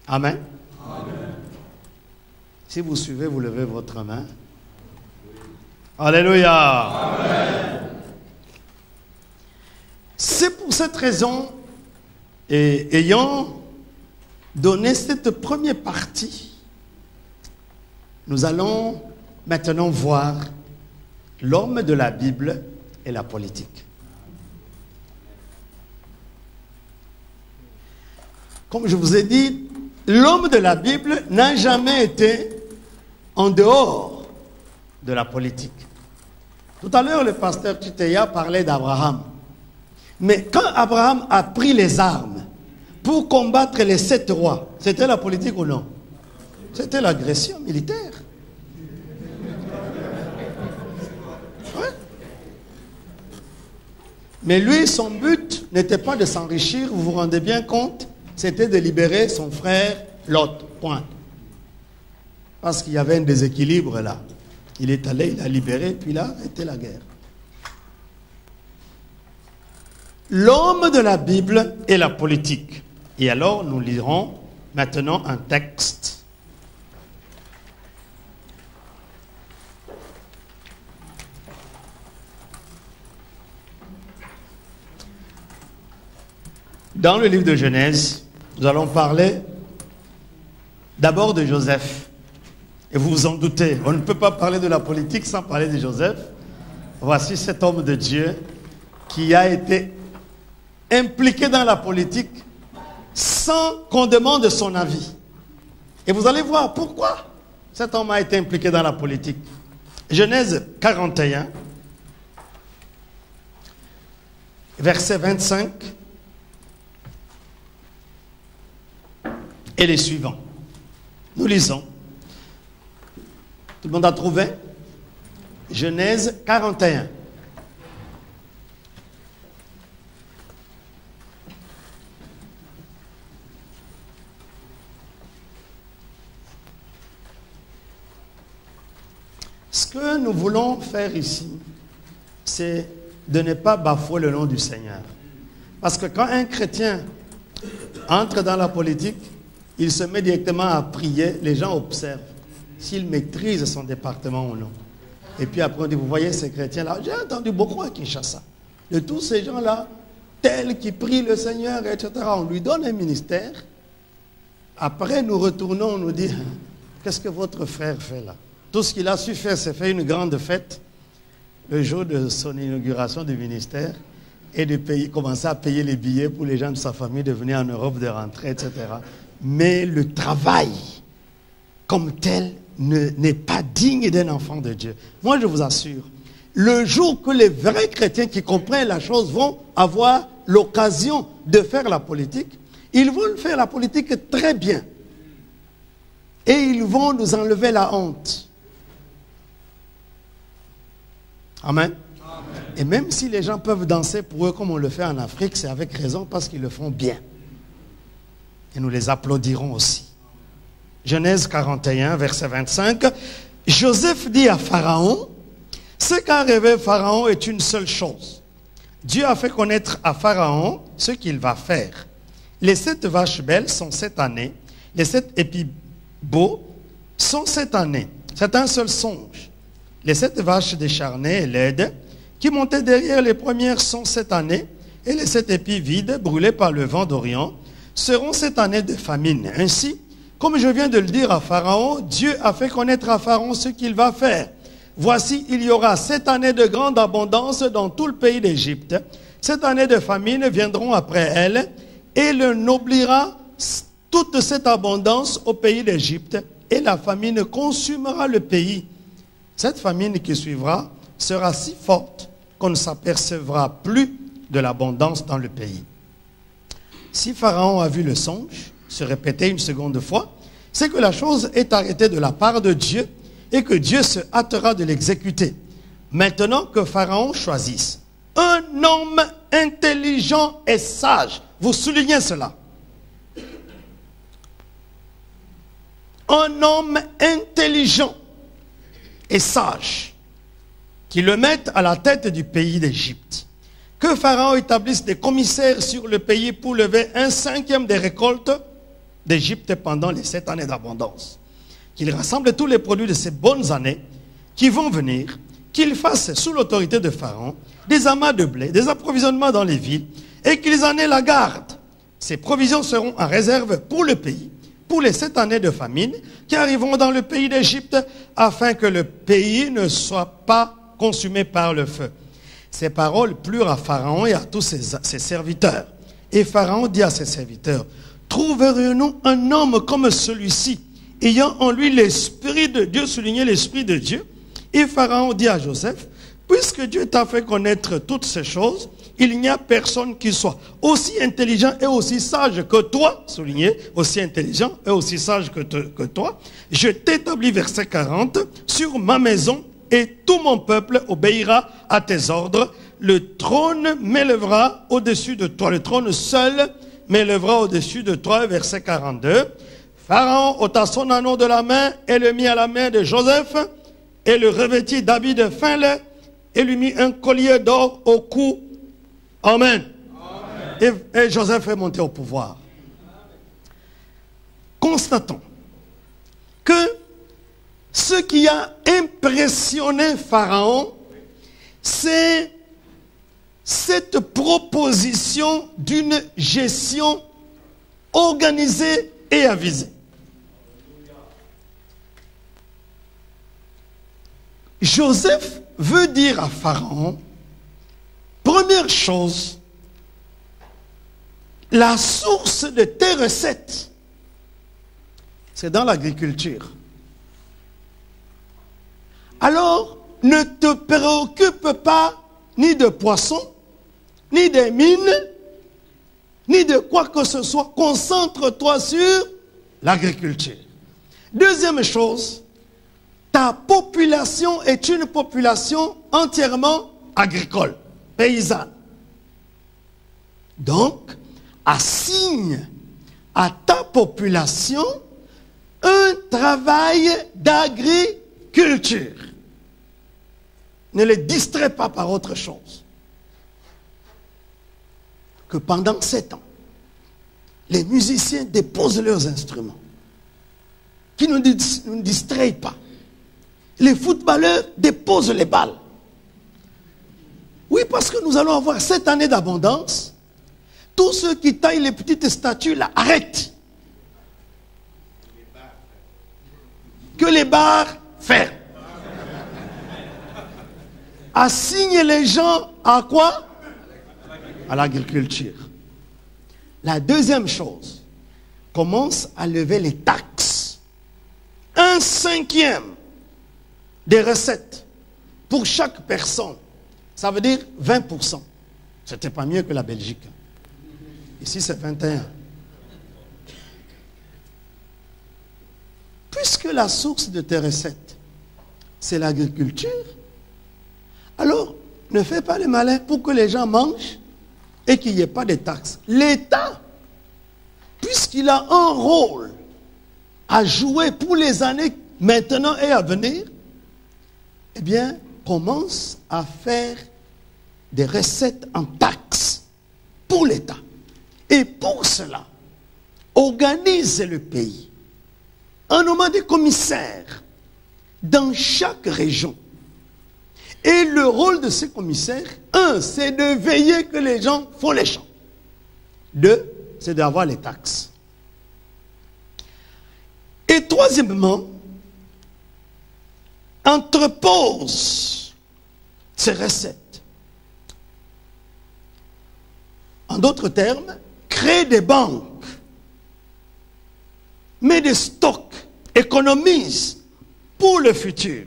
Speaker 4: Amen. Amen. Si vous suivez, vous levez votre main. Alléluia. Amen. C'est pour cette raison, et ayant donné cette première partie, nous allons maintenant voir l'homme de la Bible et la politique. Comme je vous ai dit, l'homme de la Bible n'a jamais été en dehors de la politique. Tout à l'heure, le pasteur Tuteya parlait d'Abraham. Mais quand Abraham a pris les armes pour combattre les 7 rois, c'était la politique ou non? C'était l'agression militaire. Ouais. Mais lui, son but n'était pas de s'enrichir, vous vous rendez bien compte, c'était de libérer son frère Lot. Point. Parce qu'il y avait un déséquilibre là. Il est allé, il a libéré, puis là, était la guerre. L'homme de la Bible et la politique. Et alors, nous lirons maintenant un texte. Dans le livre de Genèse, nous allons parler d'abord de Joseph. Et vous vous en doutez, on ne peut pas parler de la politique sans parler de Joseph. Voici cet homme de Dieu qui a été impliqué dans la politique sans qu'on demande son avis. Et vous allez voir pourquoi cet homme a été impliqué dans la politique. Genèse 41, verset 25 et les suivants. Nous lisons. Tout le monde a trouvé? Genèse 41. Ce que nous voulons faire ici, c'est de ne pas bafouer le nom du Seigneur. Parce que quand un chrétien entre dans la politique, il se met directement à prier, les gens observent s'il maîtrise son département ou non. Et puis après on dit, vous voyez ces chrétiens-là, j'ai entendu beaucoup à Kinshasa, de tous ces gens-là, tels qui prient le Seigneur, etc. On lui donne un ministère. Après nous retournons, on nous dit, qu'est-ce que votre frère fait là? Tout ce qu'il a su faire, c'est faire une grande fête le jour de son inauguration du ministère et de commencer à payer les billets pour les gens de sa famille de venir en Europe, de rentrer, etc. Mais le travail comme tel n'est pas digne d'un enfant de Dieu. Moi, je vous assure, le jour que les vrais chrétiens qui comprennent la chose vont avoir l'occasion de faire la politique, ils vont faire la politique très bien. Et ils vont nous enlever la honte. Amen. Amen. Et même si les gens peuvent danser pour eux comme on le fait en Afrique, c'est avec raison parce qu'ils le font bien. Et nous les applaudirons aussi. Genèse 41, verset 25. Joseph dit à Pharaon, Ce qu'a rêvé Pharaon est une seule chose. Dieu a fait connaître à Pharaon ce qu'il va faire. Les 7 vaches belles sont 7 années. Les 7 épis beaux sont 7 années. C'est un seul songe. Les 7 vaches décharnées et laides qui montaient derrière les premières sont 7 années. Et les 7 épis vides, brûlés par le vent d'Orient, seront 7 années de famine. Ainsi, comme je viens de le dire à Pharaon, Dieu a fait connaître à Pharaon ce qu'il va faire. Voici, il y aura 7 années de grande abondance dans tout le pays d'Égypte. 7 années de famine viendront après elles, et il n'oubliera toute cette abondance au pays d'Égypte, et la famine consumera le pays. Cette famine qui suivra sera si forte qu'on ne s'apercevra plus de l'abondance dans le pays. Si Pharaon a vu le songe se répéter une seconde fois, c'est que la chose est arrêtée de la part de Dieu et que Dieu se hâtera de l'exécuter. Maintenant que Pharaon choisisse un homme intelligent et sage. Vous soulignez cela. Un homme intelligent et sage qui le mette à la tête du pays d'Égypte. Que Pharaon établisse des commissaires sur le pays pour lever 1/5 des récoltes d'Égypte pendant les 7 années d'abondance. Qu'il rassemble tous les produits de ces bonnes années qui vont venir, qu'il fasse sous l'autorité de Pharaon des amas de blé, des approvisionnements dans les villes et qu'ils en aient la garde. Ces provisions seront en réserve pour le pays, pour les 7 années de famine qui arriveront dans le pays d'Égypte afin que le pays ne soit pas consumé par le feu. Ces paroles plurent à Pharaon et à tous ses serviteurs. Et Pharaon dit à ses serviteurs, trouverions-nous un homme comme celui-ci, ayant en lui l'esprit de Dieu, souligné l'esprit de Dieu? Et Pharaon dit à Joseph, puisque Dieu t'a fait connaître toutes ces choses, il n'y a personne qui soit aussi intelligent et aussi sage que toi, souligné, aussi intelligent et aussi sage que toi. Je t'établis, verset 40, sur ma maison et tout mon peuple obéira à tes ordres. Le trône m'élèvera au-dessus de toi. Le trône seul m'élèvera au-dessus de toi, verset 42. Pharaon ôta son anneau de la main et le mit à la main de Joseph et le revêtit d'habits de fin lait et lui mit un collier d'or au cou. Amen. Et Joseph est monté au pouvoir. Constatons que ce qui a impressionné Pharaon, c'est cette proposition d'une gestion organisée et avisée. Joseph veut dire à Pharaon, première chose, la source de tes recettes, c'est dans l'agriculture. Alors, ne te préoccupe pas ni de poissons, ni des mines, ni de quoi que ce soit. Concentre-toi sur l'agriculture. Deuxième chose, ta population est une population entièrement agricole, paysanne. Donc, assigne à ta population un travail d'agriculture. Ne les distrais pas par autre chose. Que pendant 7 ans, les musiciens déposent leurs instruments. Qui ne nous distraient pas. Les footballeurs déposent les balles. Oui, parce que nous allons avoir 7 années d'abondance. Tous ceux qui taillent les petites statues là, arrêtent. Que les bars ferment. Assigne les gens à quoi? À l'agriculture. La deuxième chose, commence à lever les taxes. 1/5 des recettes pour chaque personne. Ça veut dire 20%. C'était pas mieux que la Belgique. Ici, c'est 21. Puisque la source de tes recettes, c'est l'agriculture, alors ne fais pas le malin pour que les gens mangent et qu'il n'y ait pas de taxes. L'État, puisqu'il a un rôle à jouer pour les années maintenant et à venir, eh bien, commence à faire des recettes en taxes pour l'État. Et pour cela, organise le pays en nommant des commissaires dans chaque région. Et le rôle de ces commissaires, un, c'est de veiller que les gens font les champs. Deux, c'est d'avoir les taxes. Et troisièmement, entrepose ces recettes. En d'autres termes, crée des banques, met des stocks, économise pour le futur.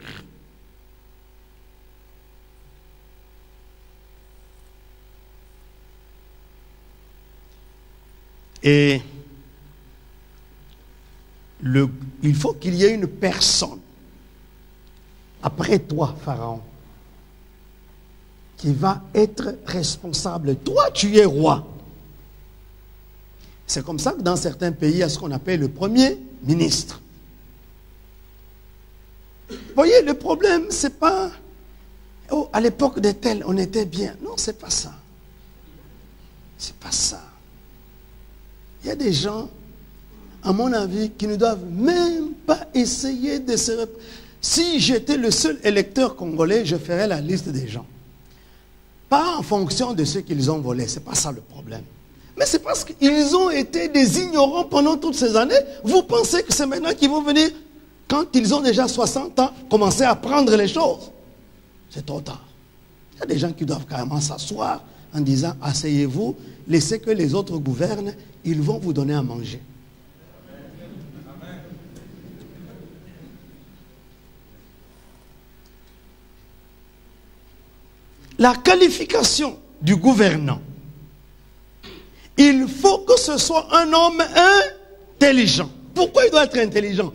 Speaker 4: Et il faut qu'il y ait une personne après toi, Pharaon, qui va être responsable. Toi, tu es roi. C'est comme ça que dans certains pays, il y a ce qu'on appelle le premier ministre. Vous voyez, le problème, c'est pas oh, à l'époque de tel, on était bien. Non, c'est pas ça. C'est pas ça. Il y a des gens, à mon avis, qui ne doivent même pas essayer de se... Si j'étais le seul électeur congolais, je ferais la liste des gens. Pas en fonction de ce qu'ils ont volé, c'est pas ça le problème. Mais c'est parce qu'ils ont été des ignorants pendant toutes ces années. Vous pensez que c'est maintenant qu'ils vont venir, quand ils ont déjà 60 ans, commencer à apprendre les choses. C'est trop tard. Il y a des gens qui doivent carrément s'asseoir en disant, asseyez-vous, laissez que les autres gouvernent, ils vont vous donner à manger. La qualification du gouvernant, il faut que ce soit un homme intelligent. Pourquoi il doit être intelligent?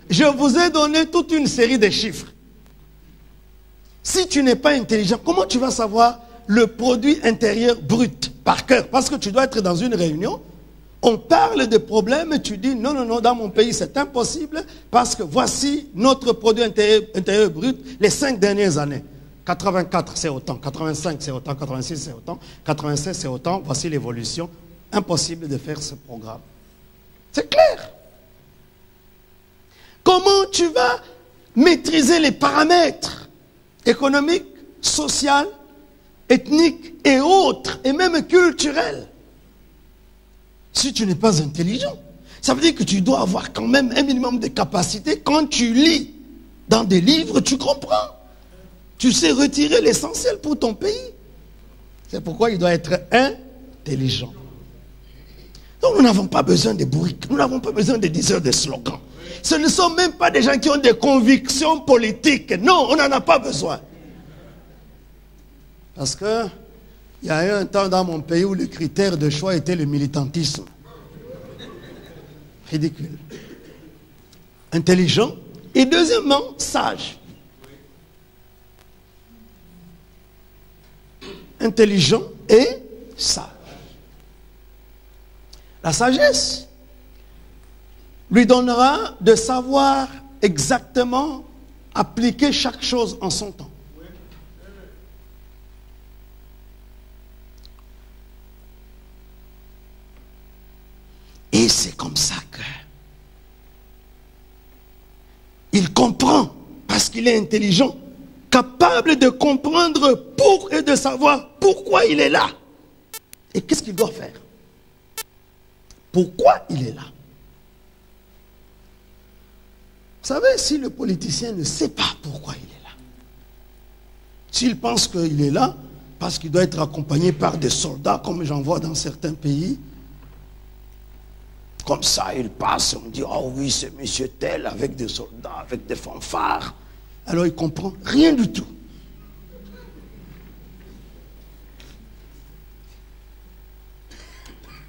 Speaker 4: Je vous ai donné toute une série de chiffres. Si tu n'es pas intelligent, comment tu vas savoir le produit intérieur brut par cœur? Parce que tu dois être dans une réunion, on parle de problèmes et tu dis non, non, non, dans mon pays c'est impossible parce que voici notre produit intérieur brut les 5 dernières années. 84 c'est autant, 85 c'est autant, 86 c'est autant, 96 c'est autant, voici l'évolution. Impossible de faire ce programme. C'est clair. Comment tu vas maîtriser les paramètres économiques, sociaux, ethniques et autres, et même culturels, si tu n'es pas intelligent? Ça veut dire que tu dois avoir quand même un minimum de capacité. Quand tu lis dans des livres, tu comprends. Tu sais retirer l'essentiel pour ton pays. C'est pourquoi il doit être intelligent. Donc nous n'avons pas besoin de bourriques. Nous n'avons pas besoin de diseurs de slogans. Ce ne sont même pas des gens qui ont des convictions politiques. Non, on n'en a pas besoin. Parce que il y a eu un temps dans mon pays où le critère de choix était le militantisme. Ridicule. Intelligent. Et deuxièmement, sage. Intelligent et sage. La sagesse lui donnera de savoir exactement appliquer chaque chose en son temps. Et c'est comme ça que il comprend, parce qu'il est intelligent, capable de comprendre pour et de savoir pourquoi il est là. Et qu'est-ce qu'il doit faire? Pourquoi il est là? Vous savez, si le politicien ne sait pas pourquoi il est là, s'il pense qu'il est là parce qu'il doit être accompagné par des soldats, comme j'en vois dans certains pays, comme ça, il passe, on dit, oh oui, c'est monsieur tel, avec des soldats, avec des fanfares. Alors il comprend rien du tout.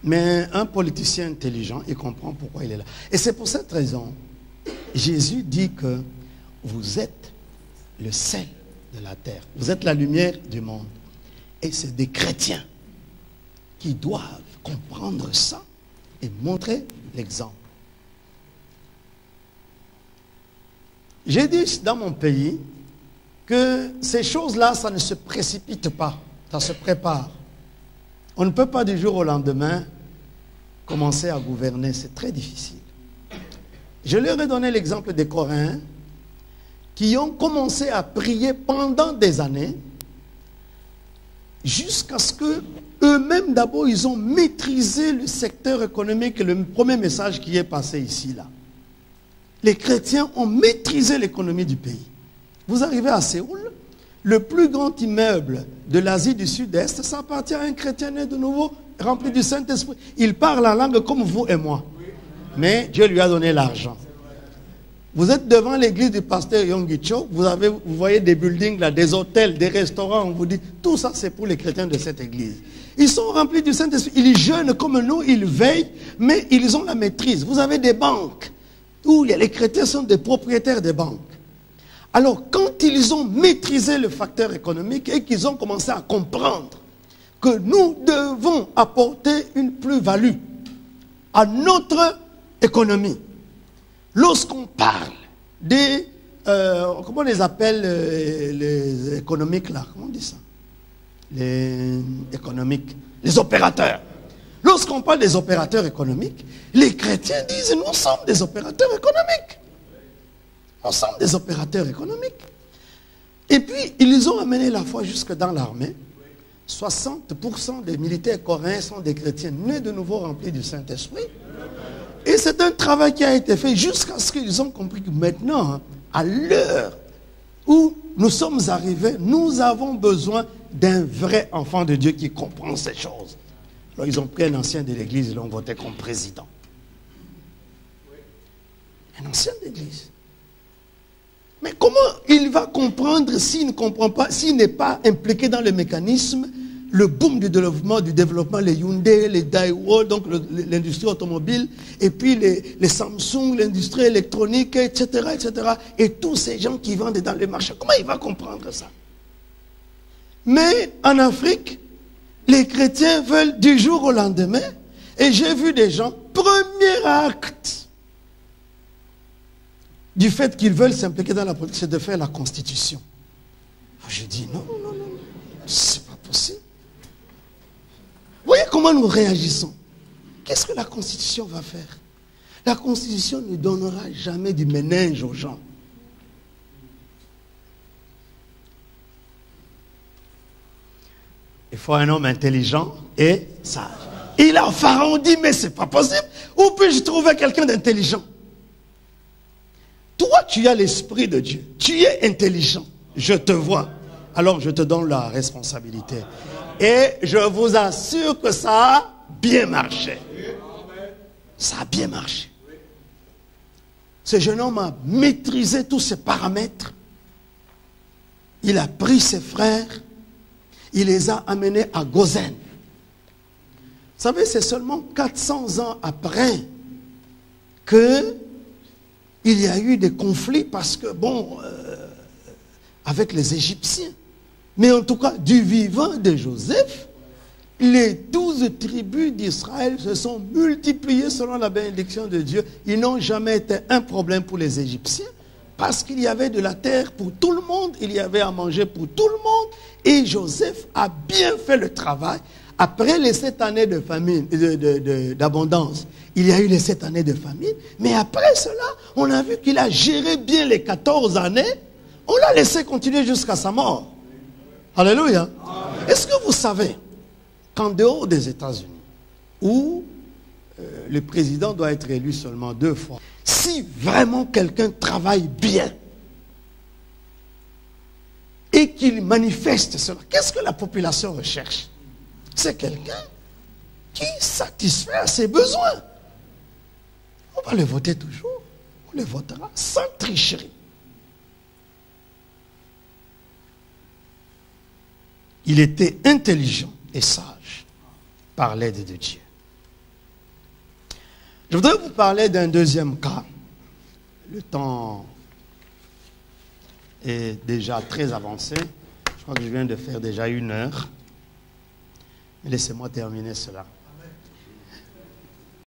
Speaker 4: Mais un politicien intelligent, il comprend pourquoi il est là. Et c'est pour cette raison, Jésus dit que vous êtes le sel de la terre. Vous êtes la lumière du monde. Et c'est des chrétiens qui doivent comprendre ça et montrer l'exemple. J'ai dit dans mon pays, que ces choses-là, ça ne se précipite pas, ça se prépare. On ne peut pas du jour au lendemain commencer à gouverner, c'est très difficile. Je leur ai donné l'exemple des Coréens qui ont commencé à prier pendant des années jusqu'à ce que eux-mêmes d'abord ils ont maîtrisé le secteur économique, le premier message qui est passé ici là. Les chrétiens ont maîtrisé l'économie du pays. Vous arrivez à Séoul, le plus grand immeuble de l'Asie du Sud-Est, ça appartient à un chrétien né de nouveau, rempli du Saint-Esprit. Il parle la langue comme vous et moi. Mais Dieu lui a donné l'argent. Vous êtes devant l'église du pasteur Yonggi Cho, vous voyez des buildings là, des hôtels, des restaurants, on vous dit, tout ça c'est pour les chrétiens de cette église. Ils sont remplis du Saint-Esprit, ils jeûnent comme nous, ils veillent, mais ils ont la maîtrise. Vous avez des banques, où les chrétiens sont des propriétaires des banques. Alors, quand ils ont maîtrisé le facteur économique et qu'ils ont commencé à comprendre que nous devons apporter une plus-value à notre économie, lorsqu'on parle des, comment on les appelle les économiques là, comment on dit ça? Les économiques, les opérateurs. Lorsqu'on parle des opérateurs économiques, les chrétiens disent nous sommes des opérateurs économiques. Nous sommes des opérateurs économiques. Et puis, ils ont amené la foi jusque dans l'armée. 60% des militaires coréens sont des chrétiens nés de nouveau remplis du Saint-Esprit. Et c'est un travail qui a été fait jusqu'à ce qu'ils ont compris que maintenant, à l'heure où nous sommes arrivés, nous avons besoin d'un vrai enfant de Dieu qui comprend ces choses. Alors, ils ont pris un ancien de l'église et l'ont voté comme président. Un ancien de l'église. Mais comment il va comprendre s'il ne comprend pas, s'il n'est pas impliqué dans le mécanisme, le boom du développement, les Hyundai, les Daewoo, donc l'industrie automobile, et puis les Samsung, l'industrie électronique, etc., etc., et tous ces gens qui vendent dans le marché. Comment il va comprendre ça? Mais en Afrique, les chrétiens veulent du jour au lendemain, et j'ai vu des gens, premier acte du fait qu'ils veulent s'impliquer dans la politique, c'est de faire la constitution. Je dis non, non, non, non, c'est pas possible. Voyez comment nous réagissons. Qu'est-ce que la constitution va faire? La constitution ne donnera jamais du ménage aux gens. Il faut un homme intelligent et sage. Et là, Pharaon dit, mais c'est pas possible. Où puis-je trouver quelqu'un d'intelligent? Toi, tu as l'esprit de Dieu. Tu es intelligent. Je te vois. Alors, je te donne la responsabilité. Et je vous assure que ça a bien marché. Ça a bien marché. Ce jeune homme a maîtrisé tous ses paramètres. Il a pris ses frères. Il les a amenés à Gozen. Vous savez, c'est seulement 400 ans après que il y a eu des conflits parce que, bon, avec les Égyptiens. Mais en tout cas, du vivant de Joseph, les 12 tribus d'Israël se sont multipliées selon la bénédiction de Dieu. Ils n'ont jamais été un problème pour les Égyptiens parce qu'il y avait de la terre pour tout le monde, il y avait à manger pour tout le monde. Et Joseph a bien fait le travail. Après les 7 années de famine, d'abondance, il y a eu les 7 années de famine. Mais après cela, on a vu qu'il a géré bien les 14 années. On l'a laissé continuer jusqu'à sa mort. Alléluia. Est-ce que vous savez qu'en dehors des États-Unis, où le président doit être élu seulement 2 fois, si vraiment quelqu'un travaille bien et qu'il manifeste cela, qu'est-ce que la population recherche? C'est quelqu'un qui satisfait à ses besoins. On va le voter toujours. On le votera sans tricherie. Il était intelligent et sage par l'aide de Dieu. Je voudrais vous parler d'un deuxième cas. Le temps est déjà très avancé. Je crois que je viens de faire déjà 1 heure. Laissez-moi terminer cela.